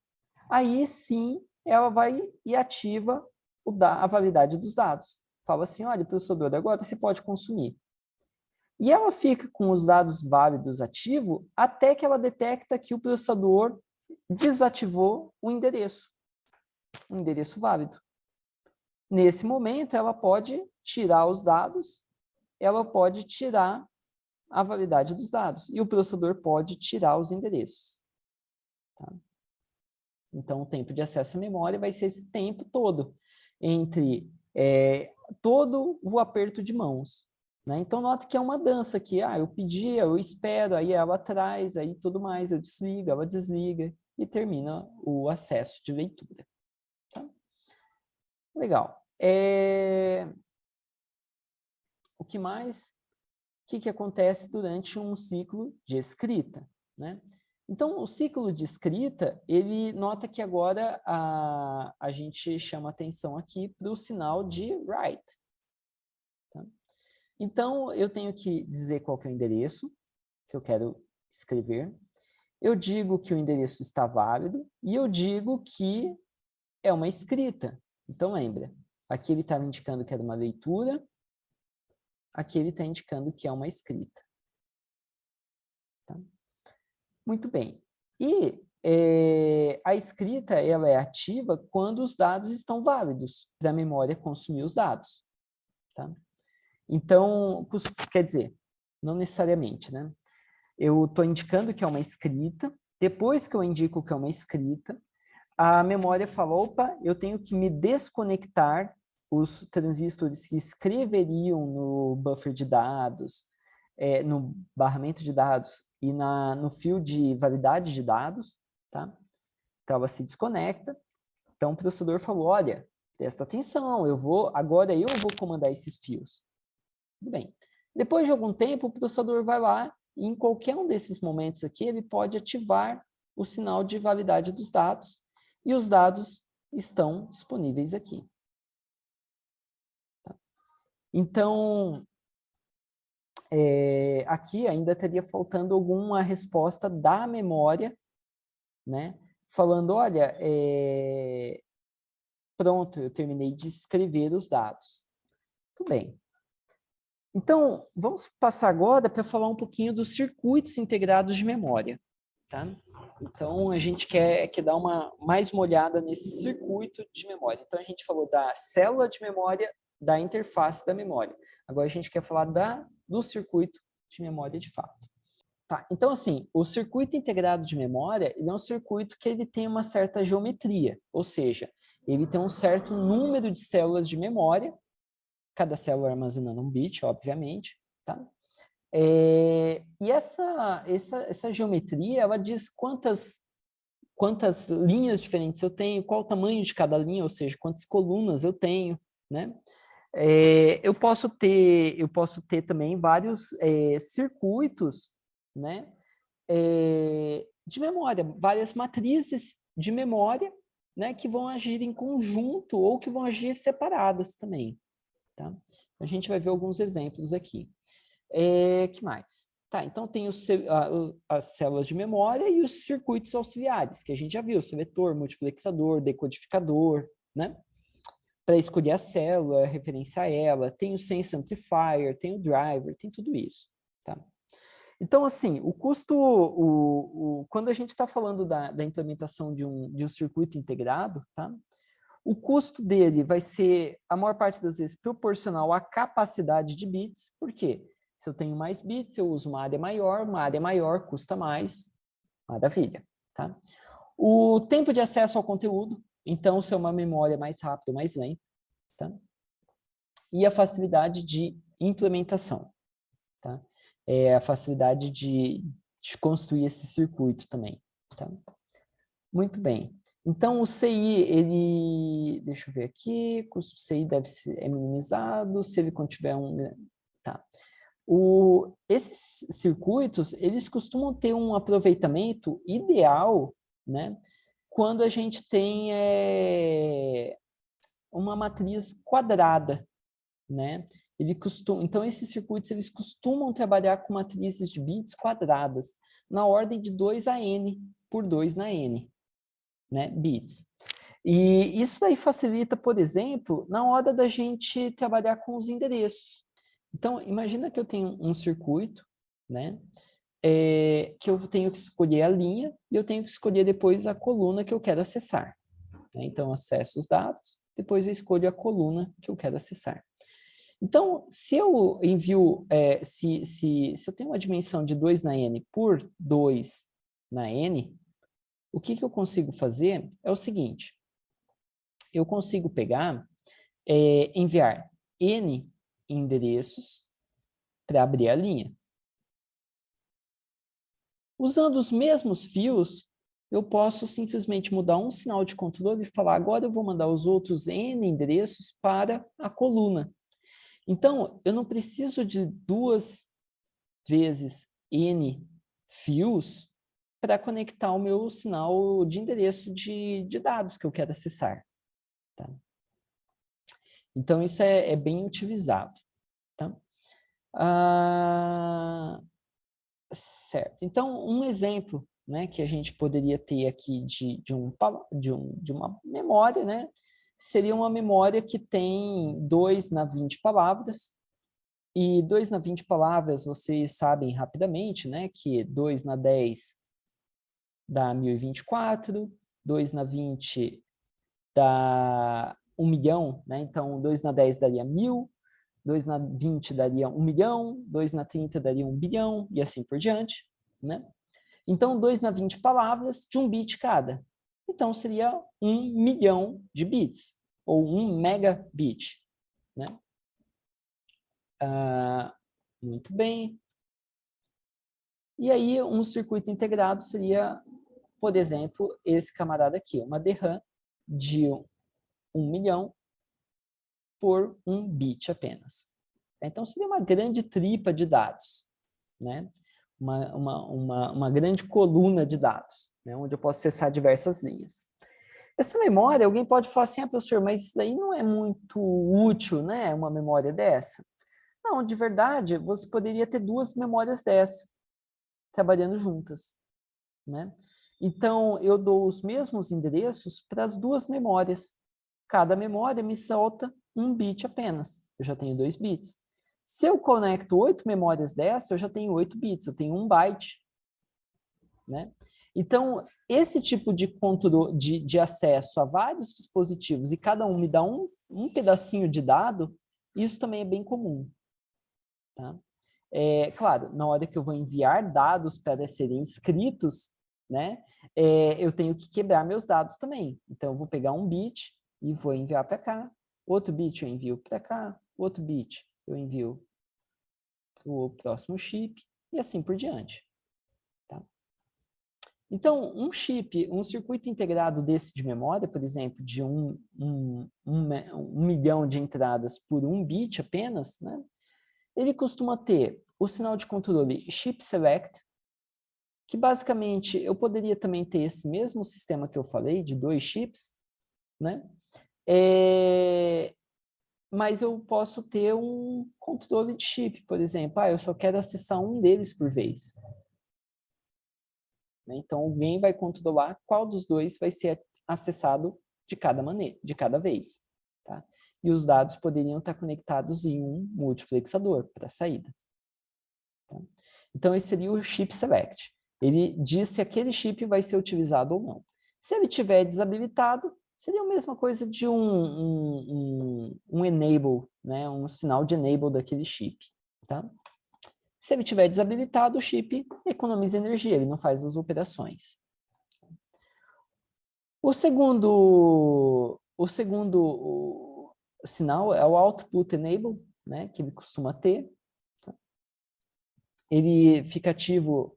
Speaker 1: aí sim ela vai e ativa a validade dos dados. Fala assim, olha, processador, agora você pode consumir. E ela fica com os dados válidos ativos até que ela detecta que o processador desativou o endereço, um endereço válido. Nesse momento, ela pode tirar os dados, ela pode tirar a validade dos dados, e o processador pode tirar os endereços. Tá? Então, o tempo de acesso à memória vai ser esse tempo todo, entre todo o aperto de mãos. Né? Então, nota que é uma dança aqui. Eu pedi, eu espero, aí ela traz, aí tudo mais, eu desligo, ela desliga, e termina o acesso de leitura. Tá? Legal. O que mais? O que acontece durante um ciclo de escrita? Né? Então, o ciclo de escrita, ele nota que agora a gente chama atenção aqui para o sinal de write. Tá? Então, eu tenho que dizer qual que é o endereço que eu quero escrever. Eu digo que o endereço está válido e eu digo que é uma escrita. Então, lembra, aqui ele estava indicando que era uma leitura, aqui ele está indicando que é uma escrita. Tá? Muito bem. E a escrita ela é ativa quando os dados estão válidos para a memória consumir os dados. Tá? Então, quer dizer, não necessariamente, né? Eu estou indicando que é uma escrita, depois que eu indico que é uma escrita, a memória fala, opa, eu tenho que me desconectar os transistores que escreveriam no buffer de dados, no barramento de dados e no fio de validade de dados, tá? Então, ela se desconecta. Então, o processador falou, olha, presta atenção, agora eu vou comandar esses fios. Tudo bem. Depois de algum tempo, o processador vai lá e em qualquer um desses momentos aqui, ele pode ativar o sinal de validade dos dados e os dados estão disponíveis aqui. Tá? Então, aqui ainda teria faltando alguma resposta da memória, né? Falando, olha, pronto, eu terminei de escrever os dados. Tudo bem. Então, vamos passar agora para falar um pouquinho dos circuitos integrados de memória. Tá? Então, a gente quer dar mais uma olhada nesse circuito de memória. Então, a gente falou da célula de memória, da interface da memória. Agora, a gente quer falar do circuito de memória de fato. Tá? Então, assim, o circuito integrado de memória ele é um circuito que ele tem uma certa geometria, ou seja, ele tem um certo número de células de memória, cada célula armazenando um bit, obviamente, tá? E essa geometria, ela diz quantas linhas diferentes eu tenho, qual o tamanho de cada linha, ou seja, quantas colunas eu tenho, né? Eu posso ter também vários circuitos, né? De memória, várias matrizes de memória, né? Que vão agir em conjunto ou que vão agir separadas também, tá? A gente vai ver alguns exemplos aqui. Que mais? Tá, então tem as células de memória e os circuitos auxiliares, que a gente já viu, seletor, multiplexador, decodificador, né? Para escolher a célula, referenciar ela, tem o sense amplifier, tem o driver, tem tudo isso, tá? Então, assim, o custo, quando a gente está falando da implementação de um circuito integrado, tá? O custo dele vai ser, a maior parte das vezes, proporcional à capacidade de bits. Por quê? Se eu tenho mais bits, eu uso uma área maior custa mais. Maravilha. Tá? O tempo de acesso ao conteúdo, então, se é uma memória mais rápida ou mais lenta. Tá? E a facilidade de implementação. Tá? A facilidade de construir esse circuito também. Tá? Muito bem. Então, o CI, ele... Deixa eu ver aqui. Custo CI deve ser minimizado. Se ele contiver um... Tá. Esses circuitos, eles costumam ter um aproveitamento ideal, né? Quando a gente tem uma matriz quadrada, né? Então, esses circuitos, eles costumam trabalhar com matrizes de bits quadradas, na ordem de 2 a n por 2 na n, né? Bits. E isso aí facilita, por exemplo, na hora da gente trabalhar com os endereços. Então, imagina que eu tenho um circuito, né? Que eu tenho que escolher a linha e eu tenho que escolher depois a coluna que eu quero acessar. Né? Então, acesso os dados, depois eu escolho a coluna que eu quero acessar. Então, se eu envio, se eu tenho uma dimensão de 2 na n por 2 na n, o que eu consigo fazer é o seguinte, eu consigo pegar, enviar n endereços para abrir a linha. Usando os mesmos fios, eu posso simplesmente mudar um sinal de controle e falar, agora eu vou mandar os outros n endereços para a coluna. Então, eu não preciso de 2 vezes n fios para conectar o meu sinal de endereço de dados que eu quero acessar. Tá? Então, isso é bem utilizado. Tá? Certo. Então, um exemplo, né, que a gente poderia ter aqui de uma memória, né, seria uma memória que tem 2 na 20 palavras, e 2 na 20 palavras, vocês sabem rapidamente, né, que 2 na 10 dá 1024, 2 na 20 dá 1 milhão, né, então 2 na 10 daria 1000, 2 na 20 daria 1 milhão, 2 na 30 daria 1 bilhão, e assim por diante, né? Então, 2 na 20 palavras de 1 bit cada. Então, seria 1 milhão de bits, ou 1 megabit, né? Muito bem. E aí, um circuito integrado seria, por exemplo, esse camarada aqui, uma DRAM de 1 milhão por 1 bit apenas. Então, seria uma grande tripa de dados, né? Uma grande coluna de dados, né? Onde eu posso acessar diversas linhas. Essa memória, alguém pode falar assim, professor, mas isso daí não é muito útil, né? Uma memória dessa. Não, de verdade, você poderia ter 2 memórias dessa, trabalhando juntas, né? Então, eu dou os mesmos endereços para as 2 memórias. Cada memória me solta 1 bit apenas. Eu já tenho 2 bits. Se eu conecto 8 memórias dessa, eu já tenho 8 bits, eu tenho 1 byte. Né? Então, esse tipo de controle, de acesso a vários dispositivos e cada um me dá um pedacinho de dado, isso também é bem comum. Tá? Claro, na hora que eu vou enviar dados para serem escritos, né, eu tenho que quebrar meus dados também. Então, eu vou pegar um bit e vou enviar para cá, outro bit eu envio para cá, outro bit eu envio para o próximo chip, e assim por diante. Tá? Então, um circuito integrado desse de memória, por exemplo, de um milhão de entradas por 1 bit apenas, né, ele costuma ter o sinal de controle chip select, que basicamente eu poderia também ter esse mesmo sistema que eu falei, de 2 chips, né? Mas eu posso ter um controle de chip, por exemplo. Eu só quero acessar um deles por vez. Então, alguém vai controlar qual dos 2 vai ser acessado de cada maneira, de cada vez. Tá? E os dados poderiam estar conectados em um multiplexador para a saída. Tá? Então, esse seria o chip select. Ele diz se aquele chip vai ser utilizado ou não. Se ele estiver desabilitado, seria a mesma coisa de um enable, né? Um sinal de enable daquele chip. Tá? Se ele estiver desabilitado, o chip economiza energia, ele não faz as operações. O segundo sinal é o output enable, né? Que ele costuma ter. Ele fica ativo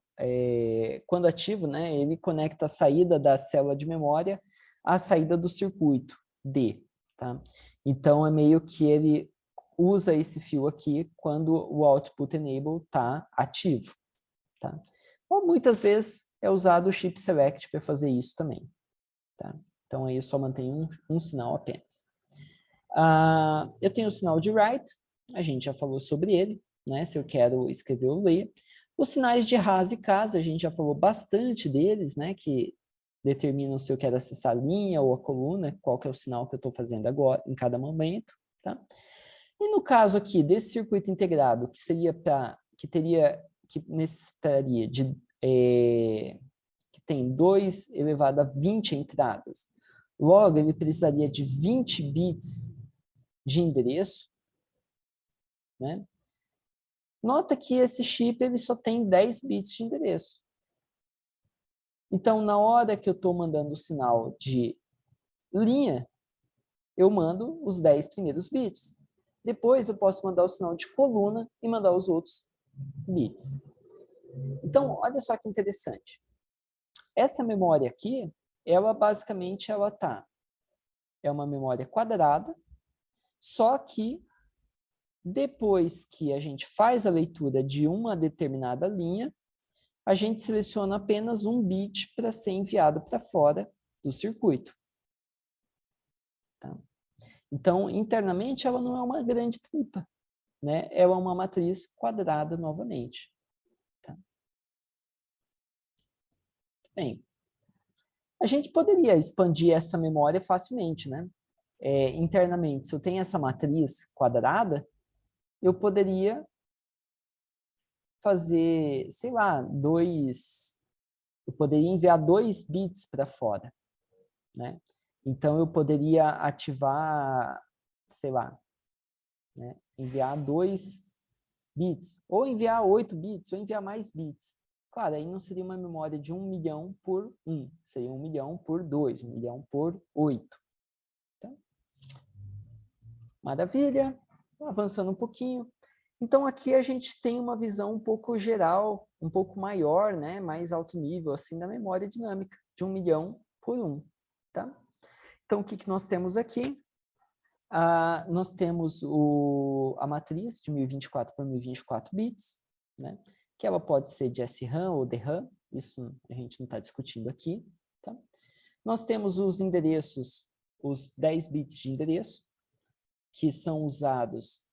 Speaker 1: quando ativo, né, ele conecta a saída da célula de memória à saída do circuito D, tá? Então, é meio que ele usa esse fio aqui quando o output enable está ativo, tá? Ou muitas vezes é usado o chip select para fazer isso também, tá? Então, aí eu só mantenho um sinal apenas. Eu tenho o sinal de write, a gente já falou sobre ele, né? Se eu quero escrever ou ler. Os sinais de RAS e CAS, a gente já falou bastante deles, né? Que determinam se eu quero acessar a linha ou a coluna, qual que é o sinal que eu estou fazendo agora, em cada momento, tá? E no caso aqui desse circuito integrado, que seria que necessitaria de, que tem 2 elevado a 20 entradas, logo ele precisaria de 20 bits de endereço, né? Nota que esse chip ele só tem 10 bits de endereço. Então, na hora que eu estou mandando o sinal de linha, eu mando os 10 primeiros bits. Depois eu posso mandar o sinal de coluna e mandar os outros bits. Então, olha só que interessante. Essa memória aqui, ela basicamente é uma memória quadrada, só que depois que a gente faz a leitura de uma determinada linha, a gente seleciona apenas um bit para ser enviado para fora do circuito. Tá? Então, internamente, ela não é uma grande tripa, né? Ela é uma matriz quadrada novamente. Tá? Bem, a gente poderia expandir essa memória facilmente, né? Internamente, se eu tenho essa matriz quadrada, eu poderia fazer, sei lá, eu poderia enviar 2 bits para fora, né? Então, eu poderia ativar, sei lá, né? Enviar 2 bits, ou enviar 8 bits, ou enviar mais bits. Claro, aí não seria uma memória de 1 milhão por 1, seria 1 milhão por 2, 1 milhão por 8. Então, maravilha, avançando um pouquinho. Então, aqui a gente tem uma visão um pouco geral, um pouco maior, né, mais alto nível, assim, da memória dinâmica, de 1 milhão por 1, tá? Então, o que, que nós temos aqui? Nós temos a matriz de 1024 por 1024 bits, né, que ela pode ser de SRAM ou DRAM, isso a gente não está discutindo aqui, tá? Nós temos os endereços, os 10 bits de endereço, que são usados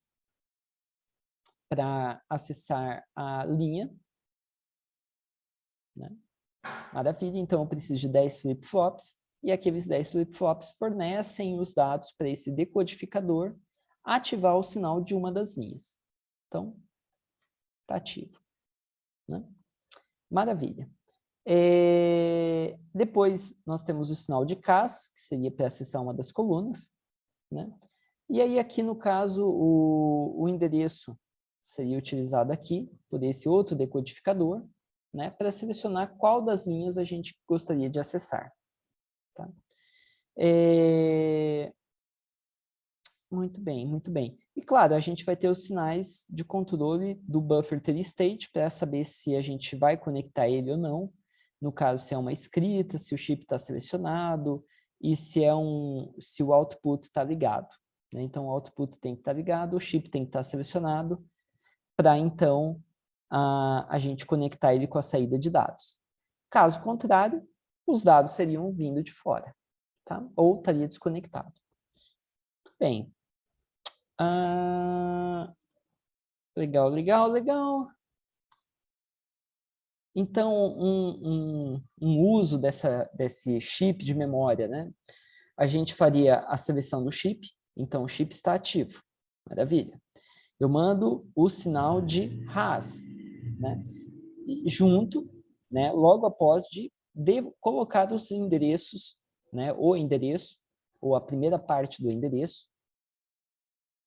Speaker 1: para acessar a linha, né? Maravilha, então eu preciso de 10 flip-flops, e aqueles 10 flip-flops fornecem os dados para esse decodificador ativar o sinal de uma das linhas. Então, está ativo, né? Maravilha. Depois, nós temos o sinal de CAS, que seria para acessar uma das colunas, né? E aí, aqui no caso, o endereço seria utilizado aqui por esse outro decodificador, né, para selecionar qual das linhas a gente gostaria de acessar. Tá? Muito bem, muito bem. E claro, a gente vai ter os sinais de controle do buffer state para saber se a gente vai conectar ele ou não. No caso, se é uma escrita, se o chip está selecionado e se o output está ligado. Né? Então, o output tem que estar ligado, o chip tem que estar selecionado para, então, a gente conectar ele com a saída de dados. Caso contrário, os dados seriam vindo de fora, tá? Ou estaria desconectado. Bem, legal, legal, legal. Então, um uso desse chip de memória, né? A gente faria a seleção do chip, então o chip está ativo. Maravilha. Eu mando o sinal de RAS, né? E junto, né, logo após de colocar os endereços, né, o endereço, ou a primeira parte do endereço,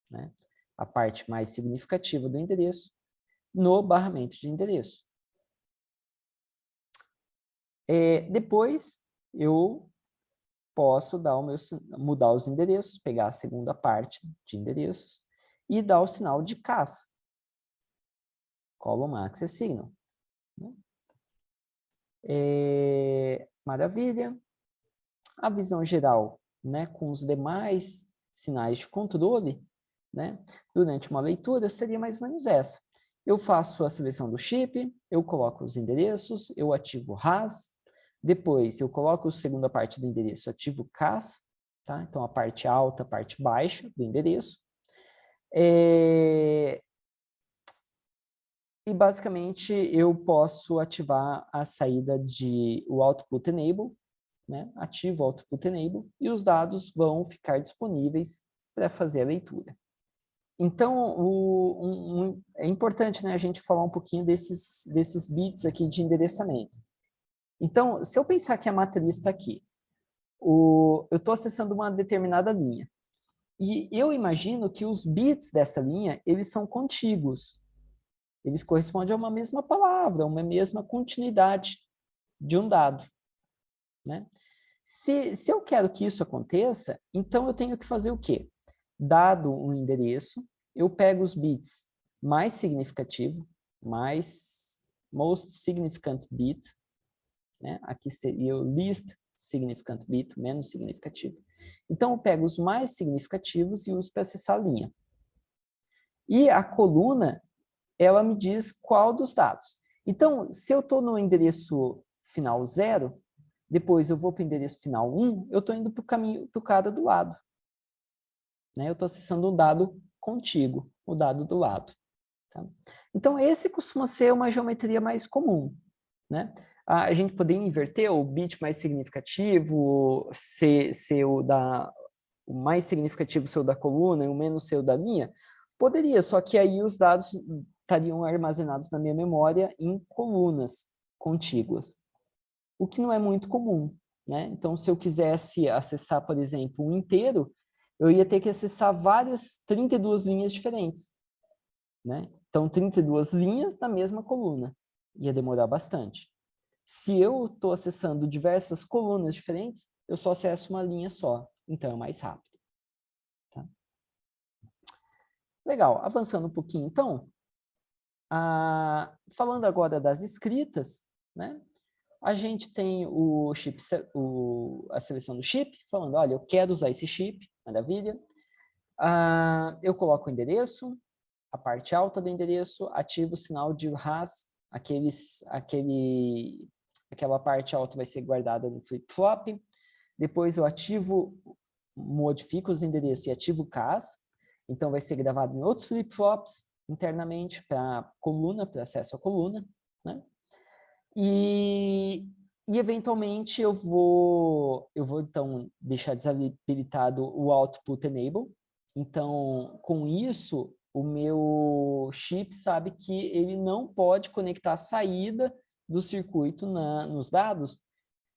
Speaker 1: né, a parte mais significativa do endereço, no barramento de endereço. Depois, eu posso mudar os endereços, pegar a segunda parte de endereços e dar o sinal de CAS, Column Access Signal. Né? Maravilha. A visão geral, né, com os demais sinais de controle, né, durante uma leitura, seria mais ou menos essa. Eu faço a seleção do chip, eu coloco os endereços, eu ativo RAS, depois eu coloco a segunda parte do endereço, ativo CAS, tá? Então a parte alta, a parte baixa do endereço. E basicamente eu posso ativar a saída de o Output Enable, né? Ativo o Output Enable e os dados vão ficar disponíveis para fazer a leitura. Então, é importante, né, a gente falar um pouquinho desses bits aqui de endereçamento. Então, se eu pensar que a matriz está aqui, eu estou acessando uma determinada linha, e eu imagino que os bits dessa linha, eles são contíguos. Eles correspondem a uma mesma palavra, uma mesma continuidade de um dado, né? Se eu quero que isso aconteça, então eu tenho que fazer o quê? Dado um endereço, eu pego os bits mais significativo, most significant bit, né? Aqui seria o least significant bit, menos significativo. Então, eu pego os mais significativos e uso para acessar a linha. E a coluna, ela me diz qual dos dados. Então, se eu estou no endereço final 0, depois eu vou para o endereço final 1, eu estou indo para o caminho, para o cara do lado. Né? Eu estou acessando um dado contíguo, o dado do lado. Tá? Então, esse costuma ser uma geometria mais comum. Né? A gente poderia inverter o bit mais significativo, ser o mais significativo ser o da coluna e o menos ser o da linha? Poderia, só que aí os dados estariam armazenados na minha memória em colunas contíguas, o que não é muito comum. Né? Então, se eu quisesse acessar, por exemplo, um inteiro, eu ia ter que acessar várias 32 linhas diferentes. Né? Então, 32 linhas na mesma coluna. Ia demorar bastante. Se eu estou acessando diversas colunas diferentes, eu só acesso uma linha só. Então, é mais rápido. Tá? Legal. Avançando um pouquinho, então. Falando agora das escritas, né? A gente tem a seleção do chip, falando, olha, eu quero usar esse chip, maravilha. Eu coloco o endereço, a parte alta do endereço, ativo o sinal de RAS, aquela parte alta vai ser guardada no flip-flop. Depois eu modifico os endereços e ativo o CAS, então vai ser gravado em outros flip-flops internamente para coluna, para acesso à coluna, né? E eventualmente eu vou então deixar desabilitado o Output Enable. Então, com isso, o meu chip sabe que ele não pode conectar a saída do circuito nos dados,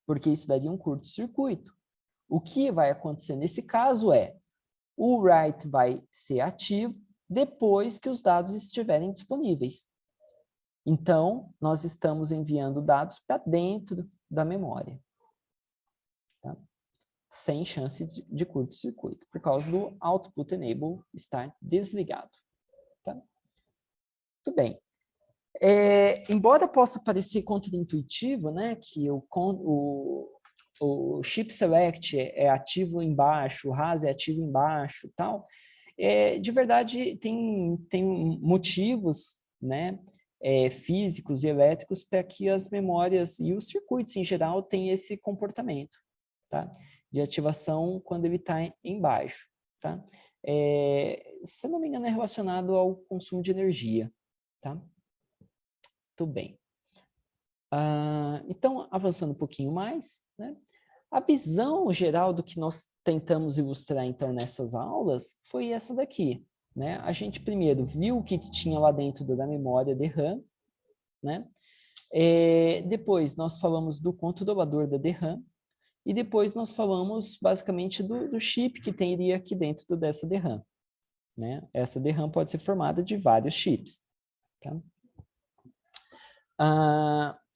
Speaker 1: porque isso daria um curto-circuito. O que vai acontecer nesse caso é, o write vai ser ativo depois que os dados estiverem disponíveis. Então, nós estamos enviando dados para dentro da memória. Tá? Sem chance de curto-circuito, por causa do Output Enable estar desligado. Tá? Muito bem. Embora possa parecer contraintuitivo, né, que o chip select é ativo embaixo, o RAS é ativo embaixo, tal, de verdade tem motivos, né, físicos e elétricos para que as memórias e os circuitos em geral tenham esse comportamento, tá? De ativação quando ele está embaixo. Tá? Se não me engano, é relacionado ao consumo de energia. Tá? Muito bem. Então, avançando um pouquinho mais, né? A visão geral do que nós tentamos ilustrar, então, nessas aulas, foi essa daqui. Né? A gente primeiro viu o que tinha lá dentro da memória DRAM, né? Depois nós falamos do controlador da DRAM, e depois nós falamos basicamente do chip que teria aqui dentro dessa DRAM. Né? Essa DRAM pode ser formada de vários chips. Tá?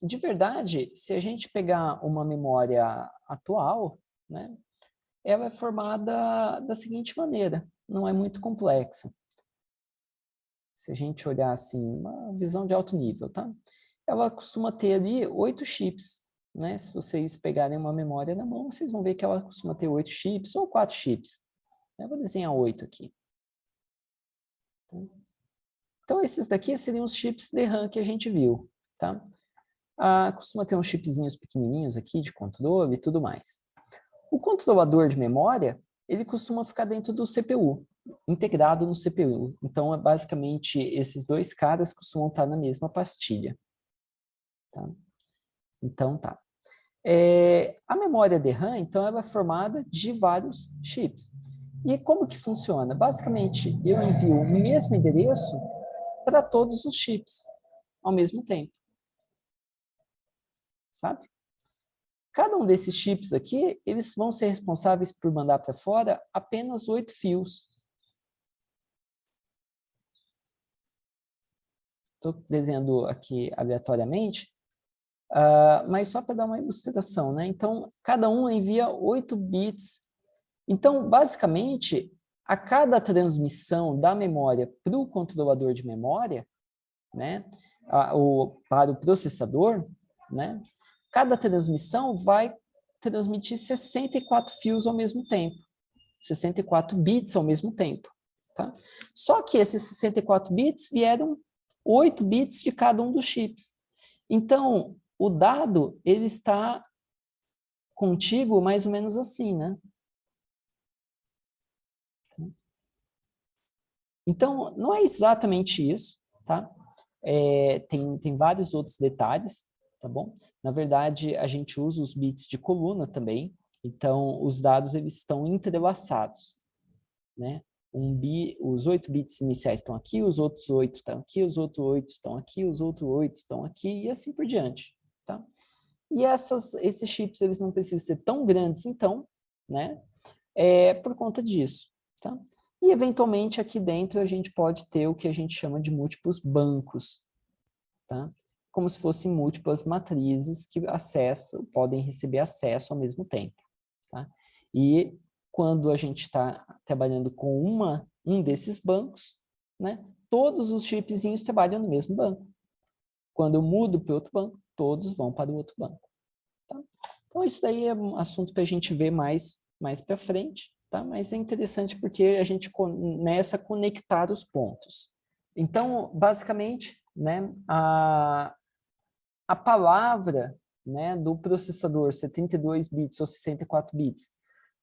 Speaker 1: De verdade, se a gente pegar uma memória atual, né, ela é formada da seguinte maneira, não é muito complexa. Se a gente olhar assim, uma visão de alto nível, tá? Ela costuma ter ali 8 chips, né? Se vocês pegarem uma memória na mão, vocês vão ver que ela costuma ter 8 chips ou 4 chips. Eu vou desenhar 8 aqui. Então, esses daqui seriam os chips de RAM que a gente viu, tá? Costuma ter uns chipzinhos pequenininhos aqui de controle e tudo mais. O controlador de memória, ele costuma ficar dentro do CPU, integrado no CPU. Então, basicamente, esses dois caras costumam estar na mesma pastilha. Tá? Então, tá. A memória DRAM, então, ela é formada de vários chips. E como que funciona? Basicamente, eu envio o mesmo endereço para todos os chips ao mesmo tempo. Sabe? Cada um desses chips aqui, eles vão ser responsáveis por mandar para fora apenas 8 fios. Estou desenhando aqui aleatoriamente, mas só para dar uma ilustração, né? Então, cada um envia 8 bits. Então, basicamente, a cada transmissão da memória para o controlador de memória, né? Para o processador, né? Cada transmissão vai transmitir 64 fios ao mesmo tempo. 64 bits ao mesmo tempo. Tá? Só que esses 64 bits vieram 8 bits de cada um dos chips. Então, o dado ele está contigo mais ou menos assim, né? Então, não é exatamente isso, tá? Tem vários outros detalhes, tá bom? Na verdade, a gente usa os bits de coluna também, então os dados eles estão entrelaçados, né? Os 8 bits iniciais estão aqui, os outros 8 estão aqui, os outros 8 estão aqui, os outros 8 estão aqui, e assim por diante, tá? E esses chips, eles não precisam ser tão grandes, então, né? Por conta disso, tá? E, eventualmente, aqui dentro a gente pode ter o que a gente chama de múltiplos bancos, tá? Como se fossem múltiplas matrizes que podem receber acesso ao mesmo tempo, tá? E quando a gente está trabalhando com um desses bancos, né, todos os chipzinhos trabalham no mesmo banco. Quando eu mudo para outro banco, todos vão para o outro banco. Tá? Então, isso daí é um assunto para a gente ver mais para frente, tá? Mas é interessante porque a gente começa a conectar os pontos. Então, basicamente, né, a palavra, né, do processador 72 bits ou 64 bits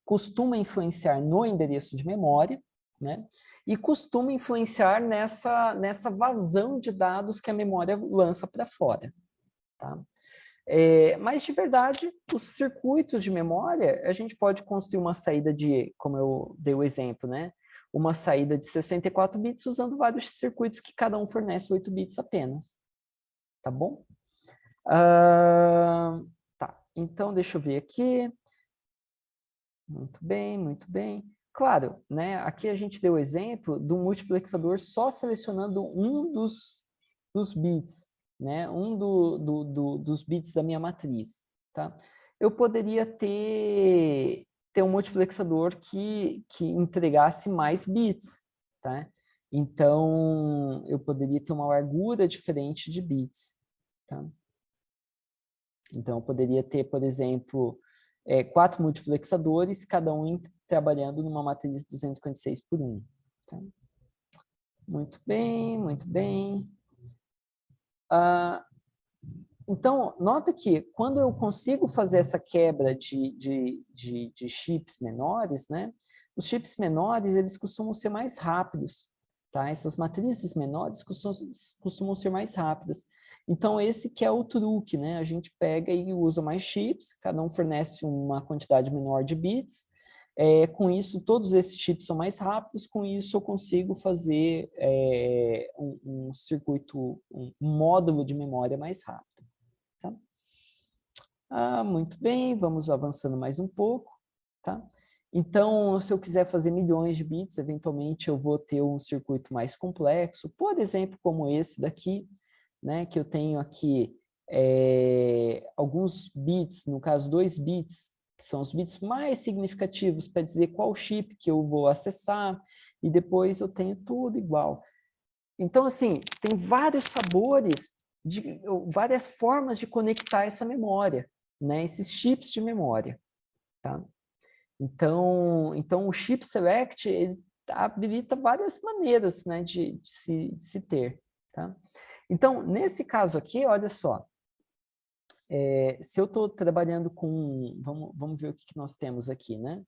Speaker 1: costuma influenciar no endereço de memória, né, e costuma influenciar nessa vazão de dados que a memória lança para fora. Tá? Mas, de verdade, os circuitos de memória, a gente pode construir uma saída como eu dei o exemplo, né? Uma saída de 64 bits usando vários circuitos que cada um fornece 8 bits apenas. Tá bom? Tá, então deixa eu ver aqui. Muito bem, muito bem. Claro, né? Aqui a gente deu o exemplo do multiplexador só selecionando um dos bits, né? Dos bits da minha matriz, tá? Eu poderia ter um multiplexador que entregasse mais bits, tá? Então, eu poderia ter uma largura diferente de bits, tá? Então, eu poderia ter, por exemplo, 4 multiplexadores, cada um trabalhando numa matriz 256 por 1. Tá? Muito bem, muito bem. Então, nota que quando eu consigo fazer essa quebra de chips menores, né, os chips menores eles costumam ser mais rápidos. Tá? Essas matrizes menores costumam ser mais rápidas. Então, esse que é o truque, né? A gente pega e usa mais chips, cada um fornece uma quantidade menor de bits. Com isso, todos esses chips são mais rápidos, com isso eu consigo fazer um circuito, um módulo de memória mais rápido. Tá? Muito bem, vamos avançando mais um pouco. Tá? Então, se eu quiser fazer milhões de bits, eventualmente eu vou ter um circuito mais complexo, por exemplo, como esse daqui, né, que eu tenho aqui alguns bits, no caso 2 bits, que são os bits mais significativos para dizer qual chip que eu vou acessar, e depois eu tenho tudo igual. Então, assim, tem vários sabores, várias formas de conectar essa memória. né, esses chips de memória, tá? Então o chip select, ele habilita várias maneiras, né, de se ter, tá? Então, nesse caso aqui, olha só, se eu estou trabalhando com, vamos ver o que nós temos aqui, né?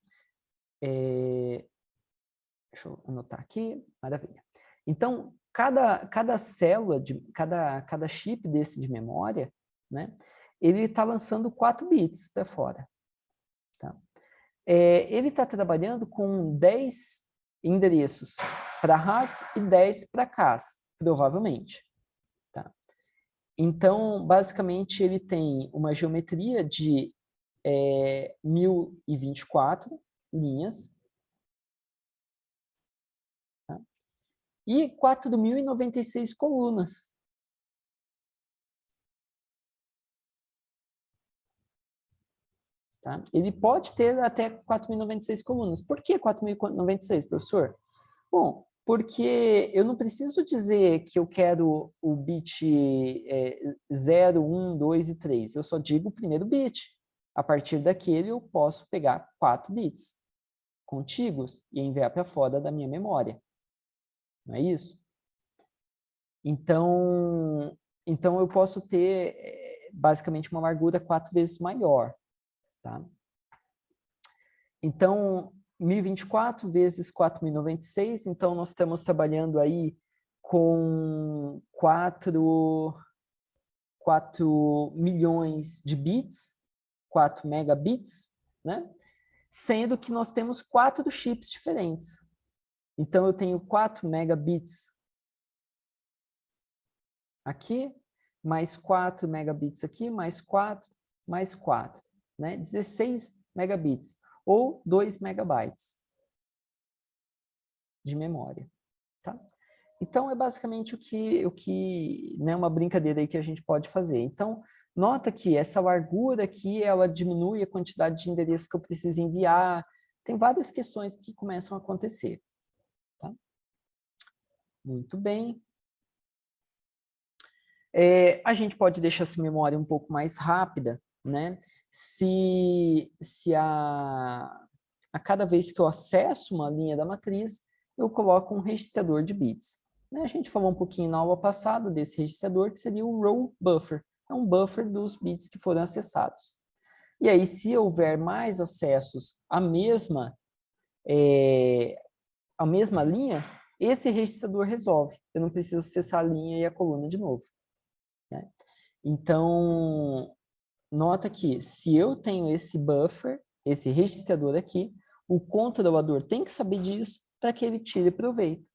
Speaker 1: Deixa eu anotar aqui, maravilha. Então, cada célula, cada chip desse de memória, né, ele está lançando 4 bits para fora. Tá? Ele está trabalhando com 10 endereços para RAS e 10 para CAS, provavelmente. Tá? Então, basicamente, ele tem uma geometria de 1024 linhas, tá? E 4.096 colunas. Tá? Ele pode ter até 4.096 colunas. Por que 4.096, professor? Bom, porque eu não preciso dizer que eu quero o bit 0, 1, 2 e 3. Eu só digo o primeiro bit. A partir daquele, eu posso pegar 4 bits contíguos e enviar para fora da minha memória. Não é isso? Então eu posso ter, basicamente, uma largura 4 vezes maior. Tá? Então, 1024 vezes 4.096, então nós estamos trabalhando aí com 4 milhões de bits, 4 megabits, né? Sendo que nós temos 4 chips diferentes. Então, eu tenho 4 megabits aqui, mais 4 megabits aqui, mais 4, né? 16 megabits, ou 2 megabytes de memória, tá? Então, é basicamente o que né, uma brincadeira aí que a gente pode fazer. Então, nota que essa largura aqui, ela diminui a quantidade de endereços que eu preciso enviar. Tem várias questões que começam a acontecer, tá? Muito bem. A gente pode deixar essa memória um pouco mais rápida, né? Se a cada vez que eu acesso uma linha da matriz, eu coloco um registrador de bits. Né? A gente falou um pouquinho na aula passada desse registrador, que seria o row buffer. É um buffer dos bits que foram acessados. E aí, se houver mais acessos à mesma linha, esse registrador resolve. Eu não preciso acessar a linha e a coluna de novo. Né? Então, nota que se eu tenho esse buffer, esse registrador aqui, o controlador tem que saber disso para que ele tire proveito.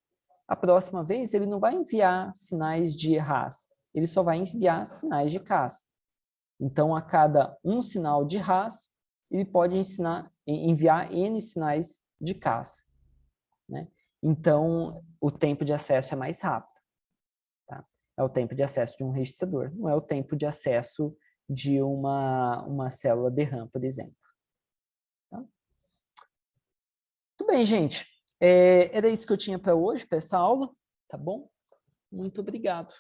Speaker 1: A próxima vez, ele não vai enviar sinais de RAS, ele só vai enviar sinais de CAS. Então, a cada um sinal de RAS, ele pode enviar N sinais de CAS. Né? Então, o tempo de acesso é mais rápido. Tá? É o tempo de acesso de um registrador, não é o tempo de acesso de uma célula DRAM, por exemplo. Tá? Muito bem, gente. Era isso que eu tinha para hoje, para essa aula, tá bom? Muito obrigado.